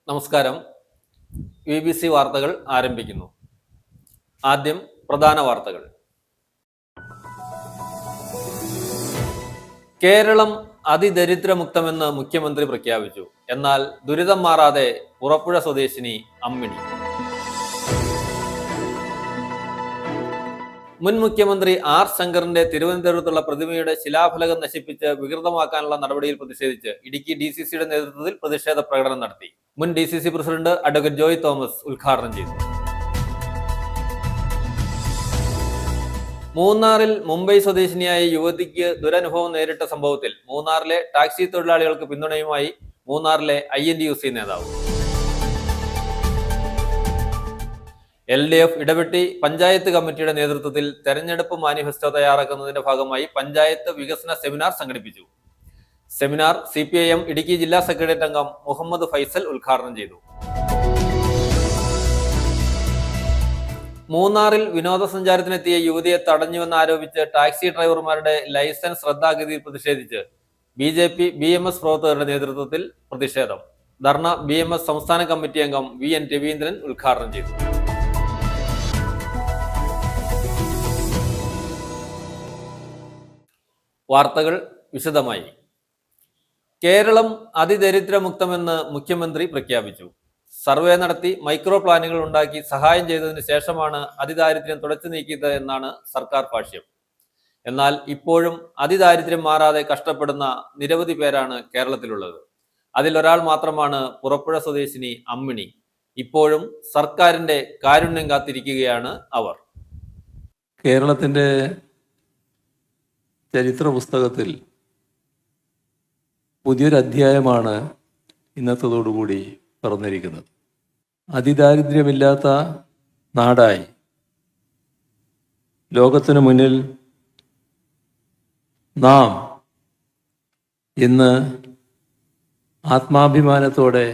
നമസ്കാരം. BBC വാർത്തകൾ ആരംഭിക്കുന്നു. ആദ്യം പ്രധാന വാർത്തകൾ. കേരളം അതിദരിദ്രമുക്തമെന്ന് മുഖ്യമന്ത്രി പ്രഖ്യാപിച്ചു. എന്നാൽ ദുരിതം മാറാതെ പുറപ്പുഴ സ്വദേശിനി അമ്മിണി. മുൻ മുഖ്യമന്ത്രി ആർ ശങ്കറിന്റെ തിരുവനന്തപുരത്തുള്ള പ്രതിമയുടെ ശിലാഫലകം നശിപ്പിച്ച് വികൃതമാക്കാനുള്ള നടപടിയിൽ പ്രതിഷേധിച്ച് ഇടുക്കി DCCയുടെ നേതൃത്വത്തിൽ പ്രതിഷേധ പ്രകടനം നടത്തി. മുൻ DCC president advocate Joy Thomas ഉദ്ഘാടനം ചെയ്തു. മൂന്നാറിൽ മുംബൈ സ്വദേശിനിയായ യുവതിക്ക് ദുരനുഭവം നേരിട്ട സംഭവത്തിൽ മൂന്നാറിലെ ടാക്സി തൊഴിലാളികൾക്ക് പിന്തുണയുമായി മൂന്നാറിലെ INTUC നേതാവ്. LDF ഇടപെട്ടി പഞ്ചായത്ത് കമ്മിറ്റിയുടെ നേതൃത്വത്തിൽ തെരഞ്ഞെടുപ്പ് മാനിഫെസ്റ്റോ തയ്യാറാക്കുന്നതിന്റെ ഭാഗമായി പഞ്ചായത്ത് വികസന സെമിനാർ സംഘടിപ്പിച്ചു. സെമിനാർ CPIM ഇടുക്കി ജില്ലാ സെക്രട്ടേറിയറ്റ് അംഗം മുഹമ്മദ് ഫൈസൽ ഉദ്ഘാടനം ചെയ്തു. മൂന്നാറിൽ വിനോദസഞ്ചാരത്തിനെത്തിയ യുവതിയെ തടഞ്ഞുവെന്നാരോപിച്ച് ടാക്സി ഡ്രൈവർമാരുടെ ലൈസൻസ് റദ്ദാക്കിയതിൽ പ്രതിഷേധിച്ച് BJP BMS പ്രവർത്തകരുടെ നേതൃത്വത്തിൽ പ്രതിഷേധം. ധർണ BMS സംസ്ഥാന കമ്മിറ്റി അംഗം VN രവീന്ദ്രൻ ഉദ്ഘാടനം ചെയ്തു. വാർത്തകൾ വിശദമായി. കേരളം അതിദരിദ്രമുക്തമെന്ന് മുഖ്യമന്ത്രി പ്രഖ്യാപിച്ചു. സർവേ നടത്തി മൈക്രോ പ്ലാനുകൾ ഉണ്ടാക്കി സഹായം ചെയ്തതിനു ശേഷമാണ് അതിദാരിദ്ര്യം തുടച്ചു നീക്കിയത് എന്നാണ് സർക്കാർ ഭാഷ്യം. എന്നാൽ ഇപ്പോഴും അതിദാരിദ്ര്യം മാറാതെ കഷ്ടപ്പെടുന്ന നിരവധി പേരാണ് കേരളത്തിലുള്ളത്. അതിലൊരാൾ മാത്രമാണ് പുറപ്പുഴ സ്വദേശിനി അമ്മിണി. ഇപ്പോഴും സർക്കാരിന്റെ കാരുണ്യം കാത്തിരിക്കുകയാണ് അവർ. കേരളത്തിന്റെ ചരിത്ര പുസ്തകത്തിൽ പുതിയൊരു അധ്യായമാണ് ഇന്നത്തതോടുകൂടി പറഞ്ഞിരിക്കുന്നത്. അതിദാരിദ്ര്യമില്ലാത്ത നാടായി ലോകത്തിനു മുന്നിൽ നാം ഇന്ന് ആത്മാഭിമാനത്തോടെ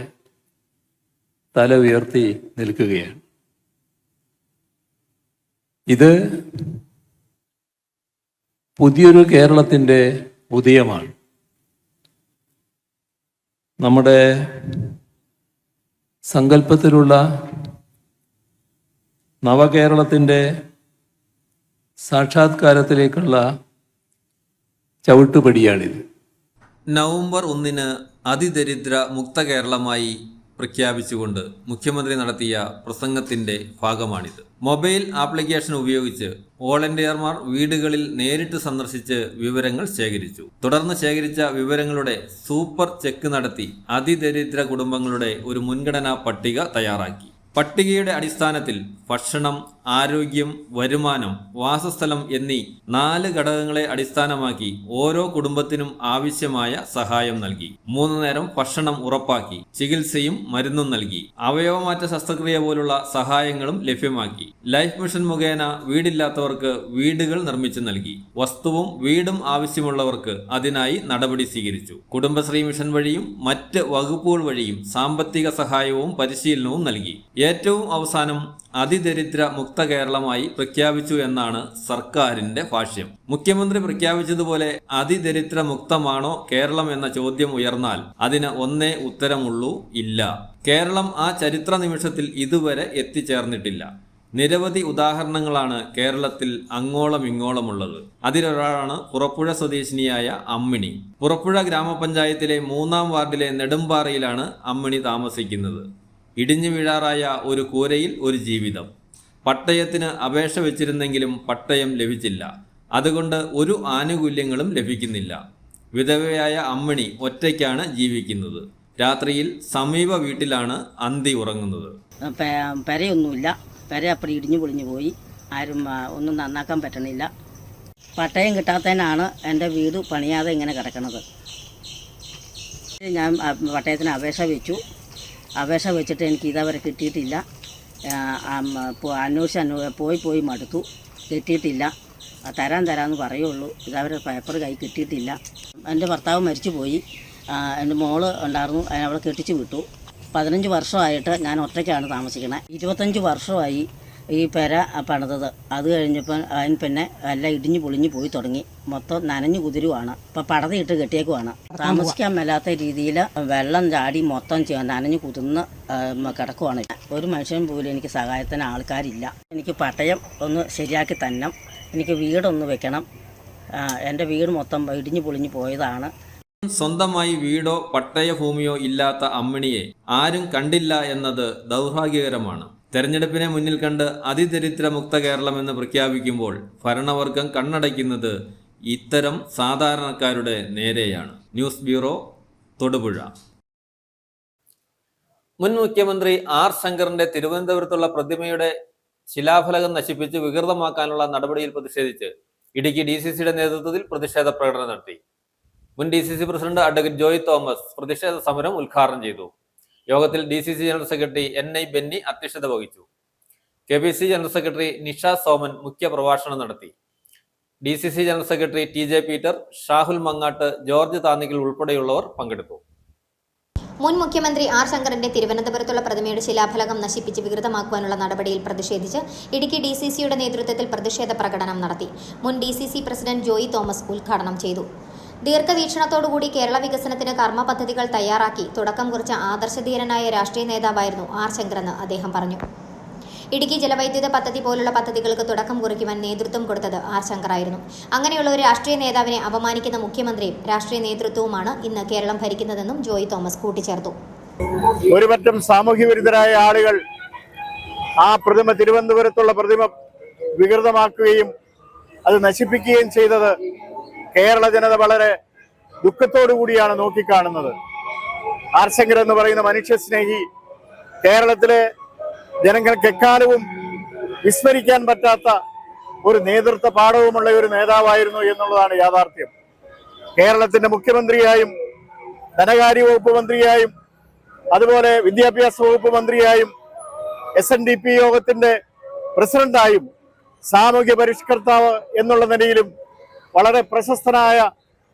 തല ഉയർത്തി നിൽക്കുകയാണ്. ഇത് പുതിയൊരു കേരളത്തിൻ്റെ ഉദയമാണ്. നമ്മുടെ സങ്കല്പത്തിലുള്ള നവകേരളത്തിൻ്റെ സാക്ഷാത്കാരത്തിലേക്കുള്ള ചവിട്ടുപടിയാണിത്. നവംബർ 1 അതിദരിദ്ര മുക്ത കേരളമായി പ്രഖ്യാപിച്ചുകൊണ്ട് മുഖ്യമന്ത്രി നടത്തിയ പ്രസംഗത്തിന്റെ ഭാഗമാണിത്. മൊബൈൽ ആപ്ലിക്കേഷൻ ഉപയോഗിച്ച് വോളണ്ടിയർമാർ വീടുകളിൽ നേരിട്ട് സന്ദർശിച്ച് വിവരങ്ങൾ ശേഖരിച്ചു. തുടർന്ന് ശേഖരിച്ച വിവരങ്ങളുടെ സൂപ്പർ ചെക്ക് നടത്തി അതിദരിദ്ര കുടുംബങ്ങളുടെ ഒരു മുൻഗണനാ പട്ടിക തയ്യാറാക്കി. പട്ടികയുടെ അടിസ്ഥാനത്തിൽ ഭക്ഷണം, ആരോഗ്യം, വരുമാനം, വാസസ്ഥലം എന്നീ 4 ഘടകങ്ങളെ അടിസ്ഥാനമാക്കി ഓരോ കുടുംബത്തിനും ആവശ്യമായ സഹായം നൽകി. 3 നേരം ഭക്ഷണം ഉറപ്പാക്കി. ചികിത്സയും മരുന്നും നൽകി. അവയവമാറ്റ ശസ്ത്രക്രിയ പോലുള്ള സഹായങ്ങളും ലഭ്യമാക്കി. ലൈഫ് മിഷൻ മുഖേന വീടില്ലാത്തവർക്ക് വീടുകൾ നിർമ്മിച്ചു നൽകി. വസ്തുവും വീടും ആവശ്യമുള്ളവർക്ക് അതിനായി നടപടി സ്വീകരിച്ചു. കുടുംബശ്രീ മിഷൻ വഴിയും മറ്റ് വകുപ്പുകൾ വഴിയും സാമ്പത്തിക സഹായവും പരിശീലനവും നൽകി. ഏറ്റവും അവസാനം അതിദരിദ്ര മുക്ത കേരളമായി പ്രഖ്യാപിച്ചു എന്നാണ് സർക്കാരിന്റെ ഭാഷ്യം. മുഖ്യമന്ത്രി പ്രഖ്യാപിച്ചതുപോലെ അതിദരിദ്ര മുക്തമാണോ കേരളം എന്ന ചോദ്യം ഉയർന്നാൽ അതിന് ഒന്നേ ഉത്തരമുള്ളൂ: ഇല്ല. കേരളം ആ ചരിത്ര നിമിഷത്തിൽ ഇതുവരെ എത്തിച്ചേർന്നിട്ടില്ല. നിരവധി ഉദാഹരണങ്ങളാണ് കേരളത്തിൽ അങ്ങോളം ഇങ്ങോളമുള്ളത്. അതിലൊരാളാണ് പുറപ്പുഴ സ്വദേശിനിയായ അമ്മിണി. പുറപ്പുഴ ഗ്രാമപഞ്ചായത്തിലെ 3-ാം വാർഡിലെ നെടുമ്പാറയിലാണ് അമ്മിണി താമസിക്കുന്നത്. ഇടിഞ്ഞു വീഴാറായ ഒരു കൂരയിൽ ഒരു ജീവിതം. പട്ടയത്തിന് അപേക്ഷ വെച്ചിരുന്നെങ്കിലും പട്ടയം ലഭിച്ചില്ല. അതുകൊണ്ട് ഒരു ആനുകൂല്യങ്ങളും ലഭിക്കുന്നില്ല. വിധവയായ അമ്മിണി ഒറ്റയ്ക്കാണ് ജീവിക്കുന്നത്. രാത്രിയിൽ സമീപ വീട്ടിലാണ് അന്തി ഉറങ്ങുന്നത്. പെരയൊന്നുമില്ല. പെര അപ്പടി ഇടിഞ്ഞു പൊളിഞ്ഞു പോയി. ആരും ഒന്നും നന്നാക്കാൻ പറ്റണില്ല. പട്ടയം കിട്ടാത്തതിനാണ് എൻ്റെ വീട് പണിയാതെ ഇങ്ങനെ കിടക്കുന്നത്. ഞാൻ പട്ടയത്തിന് അപേക്ഷ വെച്ചു. അപേക്ഷ വെച്ചിട്ട് എനിക്ക് ഇതവരെ കിട്ടിയിട്ടില്ല. പോയി മടുത്തു. കിട്ടിയിട്ടില്ല. തരാമെന്ന് പറയുള്ളൂ. ഇതവരെ പേപ്പർ കൈ കിട്ടിയിട്ടില്ല. എൻ്റെ ഭർത്താവ് മരിച്ചു പോയി. എൻ്റെ മോള് ഉണ്ടായിരുന്നു. അവളെ കെട്ടിച്ചു വിട്ടു. 15 വർഷമായിട്ട് ഞാൻ ഒറ്റയ്ക്കാണ് താമസിക്കണത്. 25 വർഷമായി ഈ പെര പണിതത്. അത് കഴിഞ്ഞപ്പോൾ അതിന് പിന്നെ എല്ലാം ഇടിഞ്ഞു പൊളിഞ്ഞു പോയി തുടങ്ങി. മൊത്തം നനഞ്ഞു കുതിരുവാണ്. ഇപ്പം പടതയിട്ട് കെട്ടിയേക്കുവാണ്. താമസിക്കാൻ മേലാത്ത രീതിയിൽ വെള്ളം ചാടി മൊത്തം നനഞ്ഞു കുതിർന്ന് കിടക്കുവാണ്. ഒരു മനുഷ്യൻ പോലും എനിക്ക് സഹായത്തിന് ആൾക്കാരില്ല. എനിക്ക് പട്ടയം ഒന്ന് ശരിയാക്കി തന്നെ, എനിക്ക് വീടൊന്ന് വെക്കണം. എൻ്റെ വീട് മൊത്തം ഇടിഞ്ഞു പൊളിഞ്ഞു പോയതാണ്. സ്വന്തമായി വീടോ പട്ടയ ഭൂമിയോ ഇല്ലാത്ത അമ്മിണിയെ ആരും കണ്ടില്ല എന്നത് ദൗർഭാഗ്യകരമാണ്. തെരഞ്ഞെടുപ്പിനെ മുന്നിൽ കണ്ട് അതിദരിദ്ര മുക്ത കേരളം എന്ന് പ്രഖ്യാപിക്കുമ്പോൾ ഭരണവർഗം കണ്ണടയ്ക്കുന്നത് ഇത്തരം സാധാരണക്കാരുടെ നേരെയാണ്. News bureau, Thodupuzha. മുൻ മുഖ്യമന്ത്രി ആർ ശങ്കറിന്റെ തിരുവനന്തപുരത്തുള്ള പ്രതിമയുടെ ശിലാഫലകം നശിപ്പിച്ച് വികൃതമാക്കാനുള്ള നടപടിയിൽ പ്രതിഷേധിച്ച് ഇടുക്കി DCCയുടെ നേതൃത്വത്തിൽ പ്രതിഷേധ പ്രകടനം നടത്തി. മുൻ DCC president advocate Joy Thomas പ്രതിഷേധ സമരം ഉദ്ഘാടനം ചെയ്തു. യോഗത്തിൽ DCC general secretary NI Benny അധ്യക്ഷത വഹിച്ചു. KPC general secretary Nisha Soman മുഖ്യ പ്രഭാഷണം നടത്തി. DCC general secretary TJ Peter, Shahul Mangatt, George Thannickal ഉൾപ്പെടെയുള്ളവർ പങ്കെടുത്തു. മുൻ മുഖ്യമന്ത്രി ആർ ശങ്കറിന്റെ തിരുവനന്തപുരത്തുള്ള പ്രതിമയുടെ ശിലാഫലകം നശിപ്പിച്ച് വികൃതമാക്കുവാനുള്ള നടപടിയിൽ പ്രതിഷേധിച്ച് ഇടുക്കി DCCയുടെ നേതൃത്വത്തിൽ പ്രതിഷേധ പ്രകടനം നടത്തി. മുൻ DCC പ്രസിഡന്റ് ജോയി തോമസ് ഉദ്ഘാടനം ചെയ്തു. ദീർഘവീക്ഷണത്തോടുകൂടി കേരള വികസനത്തിന് കർമ്മ പദ്ധതികൾ തയ്യാറാക്കി തുടക്കം കുറിച്ച ആദർശധീരനായ രാഷ്ട്രീയ നേതാവായിരുന്നു ആർ ശങ്കറെന്ന് അദ്ദേഹം പറഞ്ഞു. ഇടുക്കി ജലവൈദ്യുത പദ്ധതി പോലുള്ള പദ്ധതികൾക്ക് തുടക്കം കുറിക്കുവാൻ നേതൃത്വം കൊടുത്തത് ആർ ശങ്കറായിരുന്നു. അങ്ങനെയുള്ള ഒരു രാഷ്ട്രീയ നേതാവിനെ അപമാനിക്കുന്ന മുഖ്യമന്ത്രിയും രാഷ്ട്രീയ നേതൃത്വവുമാണ് ഇന്ന് കേരളം ഭരിക്കുന്നതെന്നും ജോയി തോമസ് കൂട്ടിച്ചേർത്തു. ഒരുപറ്റം സാമൂഹ്യ വിരുദ്ധരായ ആളുകൾ ആ പ്രതിമ, തിരുവനന്തപുരത്തുള്ള പ്രതിമ വികൃതമാക്കുകയും അത് നശിപ്പിക്കുകയും ചെയ്തത് കേരള ജനത വളരെ ദുഃഖത്തോടു കൂടിയാണ് നോക്കിക്കാണുന്നത്. ആർ ശങ്കർ എന്ന് പറയുന്ന മനുഷ്യസ്നേഹി കേരളത്തിലെ ജനങ്ങൾക്ക് എക്കാലവും വിസ്മരിക്കാൻ പറ്റാത്ത ഒരു നേതൃത്വ പാഠവുമുള്ള ഒരു നേതാവായിരുന്നു എന്നുള്ളതാണ് യാഥാർത്ഥ്യം. കേരളത്തിന്റെ മുഖ്യമന്ത്രിയായും ധനകാര്യ വകുപ്പ് മന്ത്രിയായും അതുപോലെ വിദ്യാഭ്യാസ വകുപ്പ് മന്ത്രിയായും SNDP യോഗത്തിന്റെ പ്രസിഡന്റായും സാമൂഹ്യ പരിഷ്കർത്താവ് എന്നുള്ള നിലയിലും വളരെ പ്രശസ്തനായ,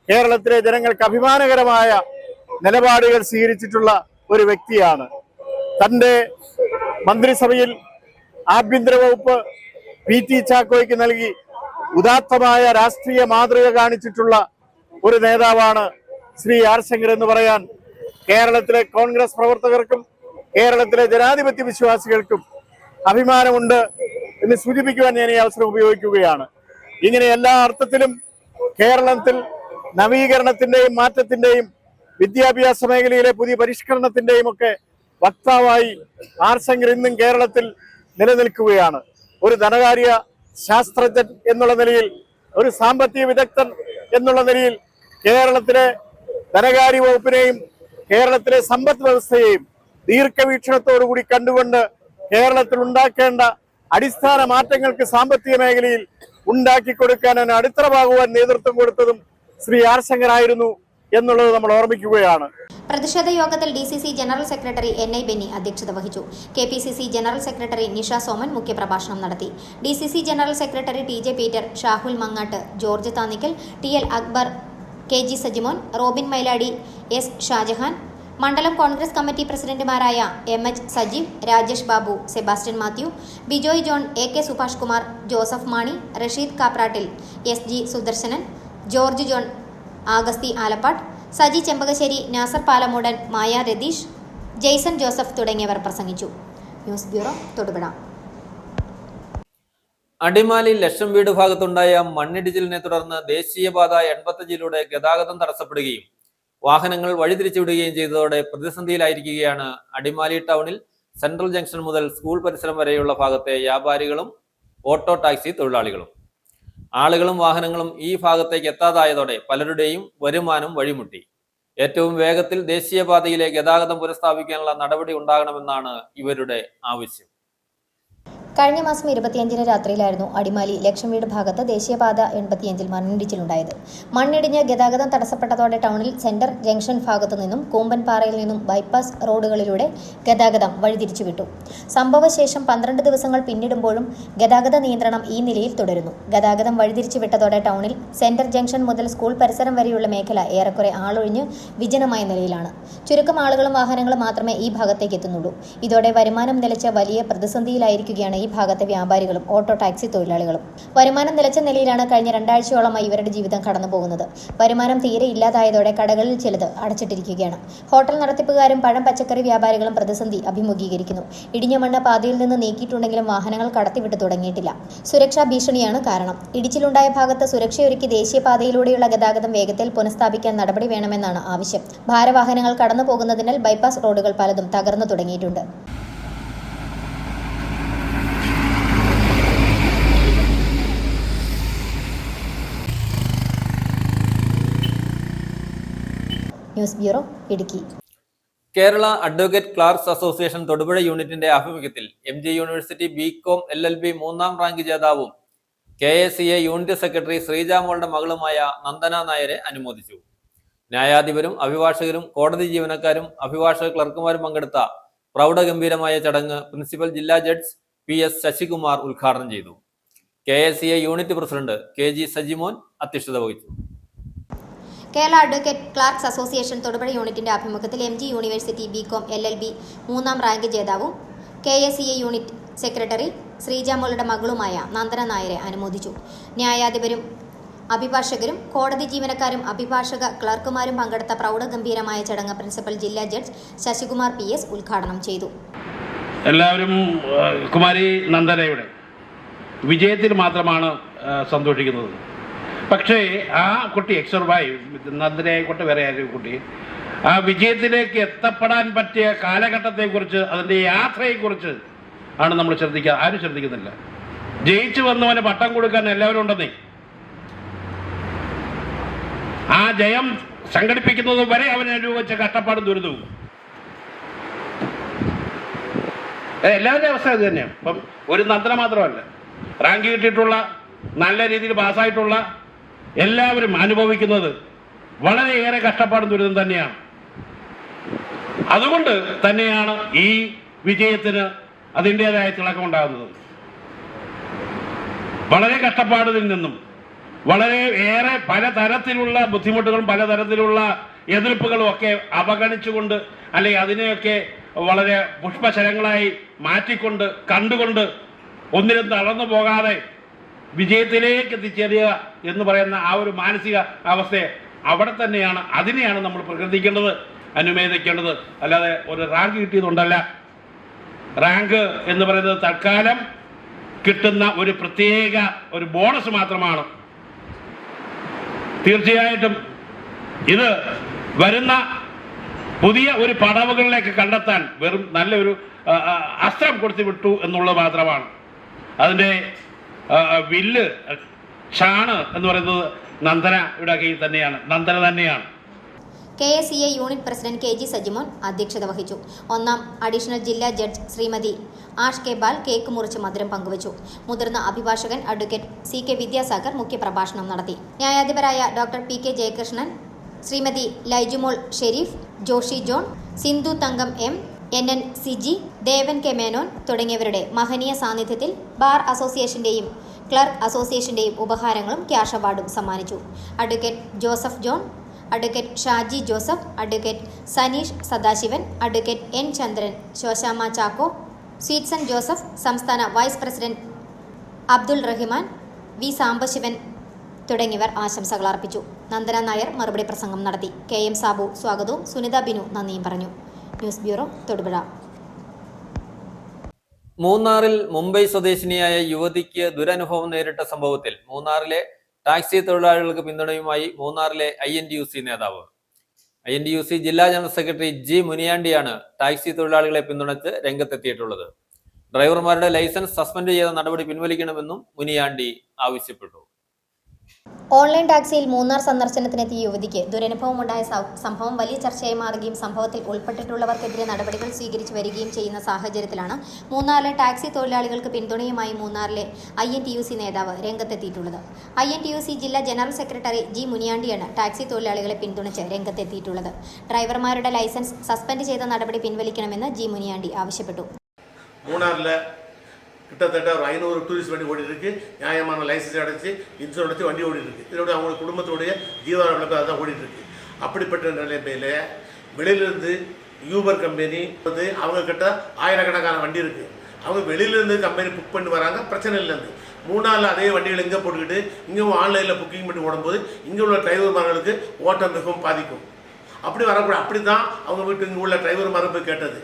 കേരളത്തിലെ ജനങ്ങൾക്ക് അഭിമാനകരമായ നിലപാടുകൾ സ്വീകരിച്ചിട്ടുള്ള ഒരു വ്യക്തിയാണ്. തൻ്റെ മന്ത്രിസഭയിൽ ആഭ്യന്തര വകുപ്പ് PT ചാക്കോയ്ക്ക് നൽകി ഉദാത്തമായ രാഷ്ട്രീയ മാതൃക കാണിച്ചിട്ടുള്ള ഒരു നേതാവാണ് ശ്രീ ആർ ശങ്കർ എന്ന് പറയാൻ കേരളത്തിലെ കോൺഗ്രസ് പ്രവർത്തകർക്കും കേരളത്തിലെ ജനാധിപത്യ വിശ്വാസികൾക്കും അഭിമാനമുണ്ട് എന്ന് സൂചിപ്പിക്കുവാൻ ഞാൻ ഈ അവസരം ഉപയോഗിക്കുകയാണ്. ഇങ്ങനെ എല്ലാ അർത്ഥത്തിലും കേരളത്തിൽ നവീകരണത്തിന്റെയും മാറ്റത്തിന്റെയും വിദ്യാഭ്യാസ മേഖലയിലെ പുതിയ പരിഷ്കരണത്തിന്റെയും ഒക്കെ വക്താവായി ആർ ശങ്കർ ഇന്നും കേരളത്തിൽ നിലനിൽക്കുകയാണ്. ഒരു ധനകാര്യ ശാസ്ത്രജ്ഞൻ എന്നുള്ള നിലയിൽ, ഒരു സാമ്പത്തിക വിദഗ്ധൻ എന്നുള്ള നിലയിൽ കേരളത്തിലെ ധനകാര്യ വകുപ്പിനെയും കേരളത്തിലെ സമ്പദ് വ്യവസ്ഥയെയും ദീർഘവീക്ഷണത്തോടുകൂടി കണ്ടുകൊണ്ട് കേരളത്തിൽ ഉണ്ടാക്കേണ്ട അടിസ്ഥാന മാറ്റങ്ങൾക്ക് സാമ്പത്തിക മേഖലയിൽ ഉണ്ടാക്കി കൊടുക്കാൻ അടിത്തറവാകുവാൻ നേതൃത്വം കൊടുത്തതും ശ്രീ ആർ ശങ്കർ ആയിരുന്നു എന്നുള്ളത് നമ്മൾ ഓർമ്മിക്കുകയാണ്. പ്രതിഷേധ യോഗത്തിൽ DCC general secretary NI Benny അധ്യക്ഷത വഹിച്ചു. KPCC general secretary Nisha Soman മുഖ്യപ്രഭാഷണം നടത്തി. DCC general secretary TJ Peter, Shahul Mangatt, George Thannickal, TL Akbar, KG Sajimon, Robin Mailady, S Shajahan, മണ്ഡലം കോൺഗ്രസ് കമ്മിറ്റി പ്രസിഡന്റുമാരായ MH Sajeev, Rajesh Babu, Sebastian Mathew, Bijoy John, AK Subhash Kumar, Joseph Mani, Rasheed Kaprattil, SG Sudarsanan, George John, Augusty Alappat, Saji Chempakassery, Nasser Palamoodan, Maya Ratheesh, Jaison Joseph തുടങ്ങിയവർ പ്രസംഗിച്ചു. News bureau, Thodupuzha. അടിമാലി ലക്ഷം വീട് ഭാഗത്തുണ്ടായ മണ്ണിടിച്ചിലിനെ തുടർന്ന് ദേശീയപാത 85 ഗതാഗതം തടസ്സപ്പെടുകയും വാഹനങ്ങൾ വഴിതിരിച്ചുവിടുകയും ചെയ്തതോടെ പ്രതിസന്ധിയിലായിരിക്കുകയാണ് അടിമാലി ടൗണിൽ സെൻട്രൽ ജംഗ്ഷൻ മുതൽ സ്കൂൾ പരിസരം വരെയുള്ള ഭാഗത്തെ വ്യാപാരികളും ഓട്ടോ ടാക്സി തൊഴിലാളികളും. ആളുകളും വാഹനങ്ങളും ഈ ഭാഗത്തേക്ക് എത്താതായതോടെ പലരുടെയും വരുമാനം വഴിമുട്ടി. ഏറ്റവും വേഗത്തിൽ ദേശീയപാതയിലെ ഗതാഗതം പുനഃസ്ഥാപിക്കാനുള്ള നടപടി ഉണ്ടാകണമെന്നാണ് ഇവരുടെ ആവശ്യം. കഴിഞ്ഞ മാസം 25-ന് രാത്രിയിലായിരുന്നു അടിമാലി ലക്ഷം വീട് ഭാഗത്ത് ദേശീയപാത 85-ൽ മണ്ണിടിച്ചിലുണ്ടായത്. മണ്ണിടിഞ്ഞ് ഗതാഗതം തടസ്സപ്പെട്ടതോടെ ടൗണിൽ സെന്റർ ജംഗ്ഷൻ ഭാഗത്തു നിന്നും കൂമ്പൻപാറയിൽ നിന്നും ബൈപ്പാസ് റോഡുകളിലൂടെ ഗതാഗതം വഴിതിരിച്ചുവിട്ടു. സംഭവശേഷം 12 ദിവസങ്ങൾ പിന്നിടുമ്പോഴും ഗതാഗത നിയന്ത്രണം ഈ നിലയിൽ തുടരുന്നു. ഗതാഗതം വഴിതിരിച്ചുവിട്ടതോടെ ടൗണിൽ സെന്റർ ജംഗ്ഷൻ മുതൽ സ്കൂൾ പരിസരം വരെയുള്ള മേഖല ഏറെക്കുറെ ആളൊഴിഞ്ഞ് വിജനമായ നിലയിലാണ്. ചുരുക്കം ആളുകളും വാഹനങ്ങളും മാത്രമേ ഈ ഭാഗത്തേക്ക് എത്തുന്നുള്ളൂ. ഇതോടെ വരുമാനം നിലച്ച വലിയ പ്രതിസന്ധിയിലായിരിക്കുകയാണ് ഈ ഭാഗത്തെ വ്യാപാരികളും ഓട്ടോ ടാക്സി തൊഴിലാളികളും. വരുമാനം നിലച്ച നിലയിലാണ് കഴിഞ്ഞ 2 ആഴ്ചയോളമായി ഇവരുടെ ജീവിതം കടന്നുപോകുന്നത്. വരുമാനം തീരെ ഇല്ലാതായതോടെ കടകളിൽ ചിലത് അടച്ചിട്ടിരിക്കുകയാണ്. ഹോട്ടൽ നടത്തിപ്പുകാരും പഴം പച്ചക്കറി വ്യാപാരികളും പ്രതിസന്ധി അഭിമുഖീകരിക്കുന്നു. ഇടിഞ്ഞ മണ്ണ് പാതയിൽ നിന്ന് നീക്കിയിട്ടുണ്ടെങ്കിലും വാഹനങ്ങൾ കടത്തിവിട്ട് തുടങ്ങിയിട്ടില്ല. സുരക്ഷാ ഭീഷണിയാണ് കാരണം. ഇടിച്ചിലുണ്ടായ ഭാഗത്ത് സുരക്ഷയൊരുക്കി ദേശീയപാതയിലൂടെയുള്ള ഗതാഗതം വേഗത്തിൽ പുനഃസ്ഥാപിക്കാൻ നടപടി വേണമെന്നാണ് ആവശ്യം. ഭാരവാഹനങ്ങൾ കടന്നു പോകുന്നതിനാൽ ബൈപ്പാസ് റോഡുകൾ പലതും തകർന്നു തുടങ്ങിയിട്ടുണ്ട്. News bureau, Idukki. Kerala advocate clerks association Thodupuzha യൂണിറ്റിന്റെ ആഭിമുഖ്യത്തിൽ MG യൂണിവേഴ്സിറ്റി BCom LLB 3ാം റാങ്ക് ജേതാവും KACA യൂണിറ്റ് സെക്രട്ടറി ശ്രീജാമോളുടെ മകളുമായ നന്ദന നായരെ അനുമോദിച്ചു. ന്യായാധിപരും അഭിഭാഷകരും കോടതി ജീവനക്കാരും അഭിഭാഷക ക്ലർക്കുമാരും പങ്കെടുത്ത പ്രൗഢഗംഭീരമായ ചടങ്ങ് പ്രിൻസിപ്പൽ ജില്ലാ ജഡ്ജ് PS ശശികുമാർ ഉദ്ഘാടനം ചെയ്തു. KACA unit president KG Sajimon അധ്യക്ഷത വഹിച്ചു. Kerala advocate clerks association Thodupuzha യൂണിറ്റിന്റെ ആഭിമുഖ്യത്തിൽ MG യൂണിവേഴ്സിറ്റി BCom LLB 3ാം റാങ്ക് ജേതാവും KACA യൂണിറ്റ് സെക്രട്ടറി ശ്രീജാമോളുടെ മകളുമായ നന്ദന നായരെ അനുമോദിച്ചു. ന്യായാധിപരും അഭിഭാഷകരും കോടതി ജീവനക്കാരും അഭിഭാഷക ക്ലർക്കുമാരും പങ്കെടുത്ത പ്രൗഢഗംഭീരമായ ചടങ്ങ് പ്രിൻസിപ്പൽ ജില്ലാ ജഡ്ജ് ശശികുമാർ PS ഉദ്ഘാടനം ചെയ്തു. എല്ലാവരും കുമാരി നന്ദനയുടെ വിജയത്തിൽ മാത്രമാണ് സന്തോഷിക്കുന്നത്. പക്ഷേ ആ കുട്ടി എക്സർവായി നന്ദനയെക്കൊണ്ട് വേറെ ആരും കുട്ടി ആ വിജയത്തിലേക്ക് എത്തപ്പെടാൻ പറ്റിയ കാലഘട്ടത്തെക്കുറിച്ച് അതിൻ്റെ യാത്രയെക്കുറിച്ച് ആണ് നമ്മൾ ശ്രദ്ധിക്കുക. ആരും ശ്രദ്ധിക്കുന്നില്ല. ജയിച്ചു വന്നവന് പട്ടം കൊടുക്കാൻ എല്ലാവരും ഉണ്ടെന്നേ. ആ ജയം സംഘടിപ്പിക്കുന്നത് വരെ അവന് അനുഭവിച്ച കഷ്ടപ്പാടും ദുരിതവും എല്ലാവരുടെയും അവസ്ഥ ഇത് തന്നെയാണ്. ഇപ്പം ഒരു നന്ദന മാത്രമല്ല, റാങ്ക് കിട്ടിയിട്ടുള്ള നല്ല രീതിയിൽ പാസ്സായിട്ടുള്ള എല്ലാവരും അനുഭവിക്കുന്നത് വളരെയേറെ കഷ്ടപ്പാടും ദുരിതം തന്നെയാണ്. അതുകൊണ്ട് തന്നെയാണ് ഈ വിജയത്തിന് അതിൻ്റെതായ തിളക്കം ഉണ്ടാകുന്നത്. വളരെ കഷ്ടപ്പാടിൽ നിന്നും വളരെ ഏറെ പലതരത്തിലുള്ള ബുദ്ധിമുട്ടുകളും പലതരത്തിലുള്ള എതിർപ്പുകളും ഒക്കെ അവഗണിച്ചുകൊണ്ട് അല്ലെങ്കിൽ അതിനെയൊക്കെ വളരെ പുഷ്പശരങ്ങളായി മാറ്റിക്കൊണ്ട് കണ്ടുകൊണ്ട് ഒന്നിനും തളർന്നു പോകാതെ വിജയത്തിലേക്ക് എത്തിച്ചേരുക എന്ന് പറയുന്ന ആ ഒരു മാനസിക അവസ്ഥയെ അവിടെ തന്നെയാണ്, അതിനെയാണ് നമ്മൾ പ്രകീർത്തിക്കേണ്ടത്, അനുമോദിക്കേണ്ടത്. അല്ലാതെ ഒരു റാങ്ക് കിട്ടിയതുകൊണ്ടല്ല. റാങ്ക് എന്ന് പറയുന്നത് തൽക്കാലം കിട്ടുന്ന ഒരു പ്രത്യേക ഒരു ബോണസ് മാത്രമാണ്. തീർച്ചയായിട്ടും ഇത് വരുന്ന പുതിയ ഒരു പടവുകളിലേക്ക് കണ്ടെത്താൻ വെറും നല്ലൊരു അസ്ത്രം കൊടുത്തു വിട്ടു എന്നുള്ളത് മാത്രമാണ്. അതിൻ്റെ വില്ല് ഷാണ് എന്ന് പറയുന്നത് നന്ദനയുടെ കയ്യിൽ തന്നെയാണ്, നന്ദന തന്നെയാണ്. KACA unit president KG Sajimon അധ്യക്ഷത വഹിച്ചു. 1ാം അഡീഷണൽ ജില്ലാ ജഡ്ജ് ശ്രീമതി ആഷ് കെ ബാൽ കേക്ക് മുറിച്ച് മധുരം പങ്കുവച്ചു. മുതിർന്ന അഭിഭാഷകൻ അഡ്വക്കേറ്റ് CK വിദ്യാസാഗർ മുഖ്യപ്രഭാഷണം നടത്തി. ന്യായാധിപരായ doctor PK Jayakrishnan, Shrimati Laijumol Shareef, Joshy John, Sindhu Thankam M, NN Siji, Devan K Menon തുടങ്ങിയവരുടെ മഹനീയ സാന്നിധ്യത്തിൽ ബാർ അസോസിയേഷന്റെയും ക്ലർക്ക് അസോസിയേഷന്റെയും ഉപഹാരങ്ങളും ക്യാഷ് അവാർഡും സമ്മാനിച്ചു. Advocate Joseph John, advocate Shaji Joseph, advocate Saneesh Sadasivan, advocate N Chandran, Sosamma Chacko, Sweetson Joseph, സംസ്ഥാന vice president Abdul Rahiman, V Sambasivan തുടങ്ങിയവർ ആശംസകൾ അർപ്പിച്ചു. നന്ദന നായർ മറുപടി പ്രസംഗം നടത്തി. KM സാബു സ്വാഗതവും സുനിത ബിനു നന്ദിയും പറഞ്ഞു. News bureau, Thodupuzha. മൂന്നാറിൽ മുംബൈ സ്വദേശിനിയായ യുവതിക്ക് ദുരനുഭവം നേരിട്ട സംഭവത്തിൽ മൂന്നാറിലെ ടാക്സി തൊഴിലാളികൾക്ക് പിന്തുണയുമായി മൂന്നാറിലെ INTUC നേതാവ്. INTUC ജില്ലാ ജനറൽ സെക്രട്ടറി G മുനിയാണ്ടിയാണ് ടാക്സി തൊഴിലാളികളെ പിന്തുണച്ച് രംഗത്തെത്തിയിട്ടുള്ളത്. ഡ്രൈവർമാരുടെ ലൈസൻസ് സസ്പെൻഡ് ചെയ്ത നടപടി പിൻവലിക്കണമെന്നും മുനിയാണ്ടി ആവശ്യപ്പെട്ടു. ഓൺലൈൻ ടാക്സിയിൽ മൂന്നാർ സന്ദർശനത്തിനെത്തിയ യുവതിക്ക് ദുരനുഭവമുണ്ടായ സംഭവം വലിയ ചർച്ചയായി മാറുകയും സംഭവത്തിൽ ഉൾപ്പെട്ടിട്ടുള്ളവർക്കെതിരെ നടപടികൾ സ്വീകരിച്ചു വരികയും ചെയ്യുന്ന സാഹചര്യത്തിലാണ് മൂന്നാറിലെ ടാക്സി തൊഴിലാളികൾക്ക് പിന്തുണയുമായി മൂന്നാറിലെ INTUC നേതാവ് രംഗത്തെത്തിയിട്ടുള്ളത്. INTUC ജില്ലാ ജനറൽ സെക്രട്ടറി G മുനിയാണ്ടിയാണ് ടാക്സി തൊഴിലാളികളെ പിന്തുണച്ച് രംഗത്തെത്തിയിട്ടുള്ളത്. ഡ്രൈവർമാരുടെ ലൈസൻസ് സസ്പെൻഡ് ചെയ്ത നടപടി പിൻവലിക്കണമെന്ന് G മുനിയാണ്ടി ആവശ്യപ്പെട്ടു. மூணாரில் கிட்டத்தட்ட ஒரு 500 டூரிஸ்ட் வண்டி ஓடி இருக்கு. நியாயமான லைசன்ஸ் அடைச்சி இன்சூரன்ஸ் அடைச்சி வண்டி ஓடி இருக்கு. இதோட அவங்க குடும்பத்துடைய ஜீவனாளர்களுக்கு அதுதான் ஓடிட்டு இருக்கு. அப்படிப்பட்ட நிலைமையில வெளியிலிருந்து யூபர் கம்பெனி வந்து அவங்க கிட்ட ஆயிரக்கணக்கான வண்டி இருக்கு. அவங்க வெளியிலேருந்து கம்பெனி புக் பண்ணி வராங்க, பிரச்சனை இல்லைன்னு. 3 நாளில் அதே வண்டிகள் இங்கே போட்டுக்கிட்டு இங்கேயும் ஆன்லைனில் புக்கிங் பண்ணி ஓடும்போது இங்கே உள்ள டிரைவர்மார்களுக்கு ஓட்டம் மிகவும் பாதிக்கும். அப்படி வரக்கூடாது. அப்படி தான் அவங்க வீட்டு இங்கே உள்ள டிரைவர்மாரும் போய் கேட்டது.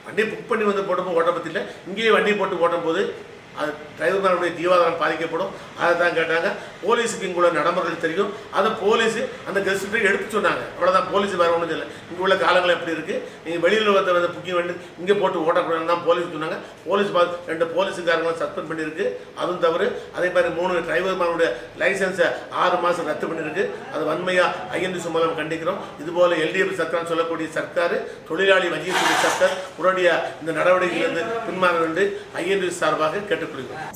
வண்டியை புக் பண்ணி வந்து போட்டப்போ ஓட்ட பற்றி இல்லை, இங்கேயே வண்டி போட்டு ஓட்டும் போது அது டிரைவர்மாருடைய ஜீவாதாரம் பாதிக்கப்படும். அதை தான் கேட்டாங்க. போலீஸுக்கு இங்குள்ள நடைமுறைகள் தெரியும். அதை போலீஸ் அந்த கெஸ்ட்டை எடுத்து சொன்னாங்க. அவ்வளோதான், போலீஸ் வேறு ஒன்றும் இல்லை. இங்கே உள்ள காலங்கள் எப்படி இருக்குது, நீங்கள் வெளியில் வந்து புக்கிங் வந்து இங்கே போட்டு ஓட்டக்கூடாதுன்னு தான் போலீஸ் சொன்னாங்க. போலீஸ் 2 போலீஸுக்காரங்களும் சஸ்பெண்ட் பண்ணியிருக்கு, அதுவும் தவறு. அதே மாதிரி 3 டிரைவர்மாருடைய லைசன்ஸை 6 மாதம் ரத்து பண்ணியிருக்கு. அது வன்மையாக ஐஎன்டிசி மூலம் கண்டிக்கிறோம். இதுபோல் எல்டிஎஃப் சர்க்கார்னு சொல்லக்கூடிய சர்க்கார், தொழிலாளி வஜீர் சர்க்கார் உடனடியாக இந்த நடவடிக்கையிலிருந்து பின்மாற வேண்டும் ஐஎன்டிசி சார்பாக கேட்டுக்கொள்கிறோம்.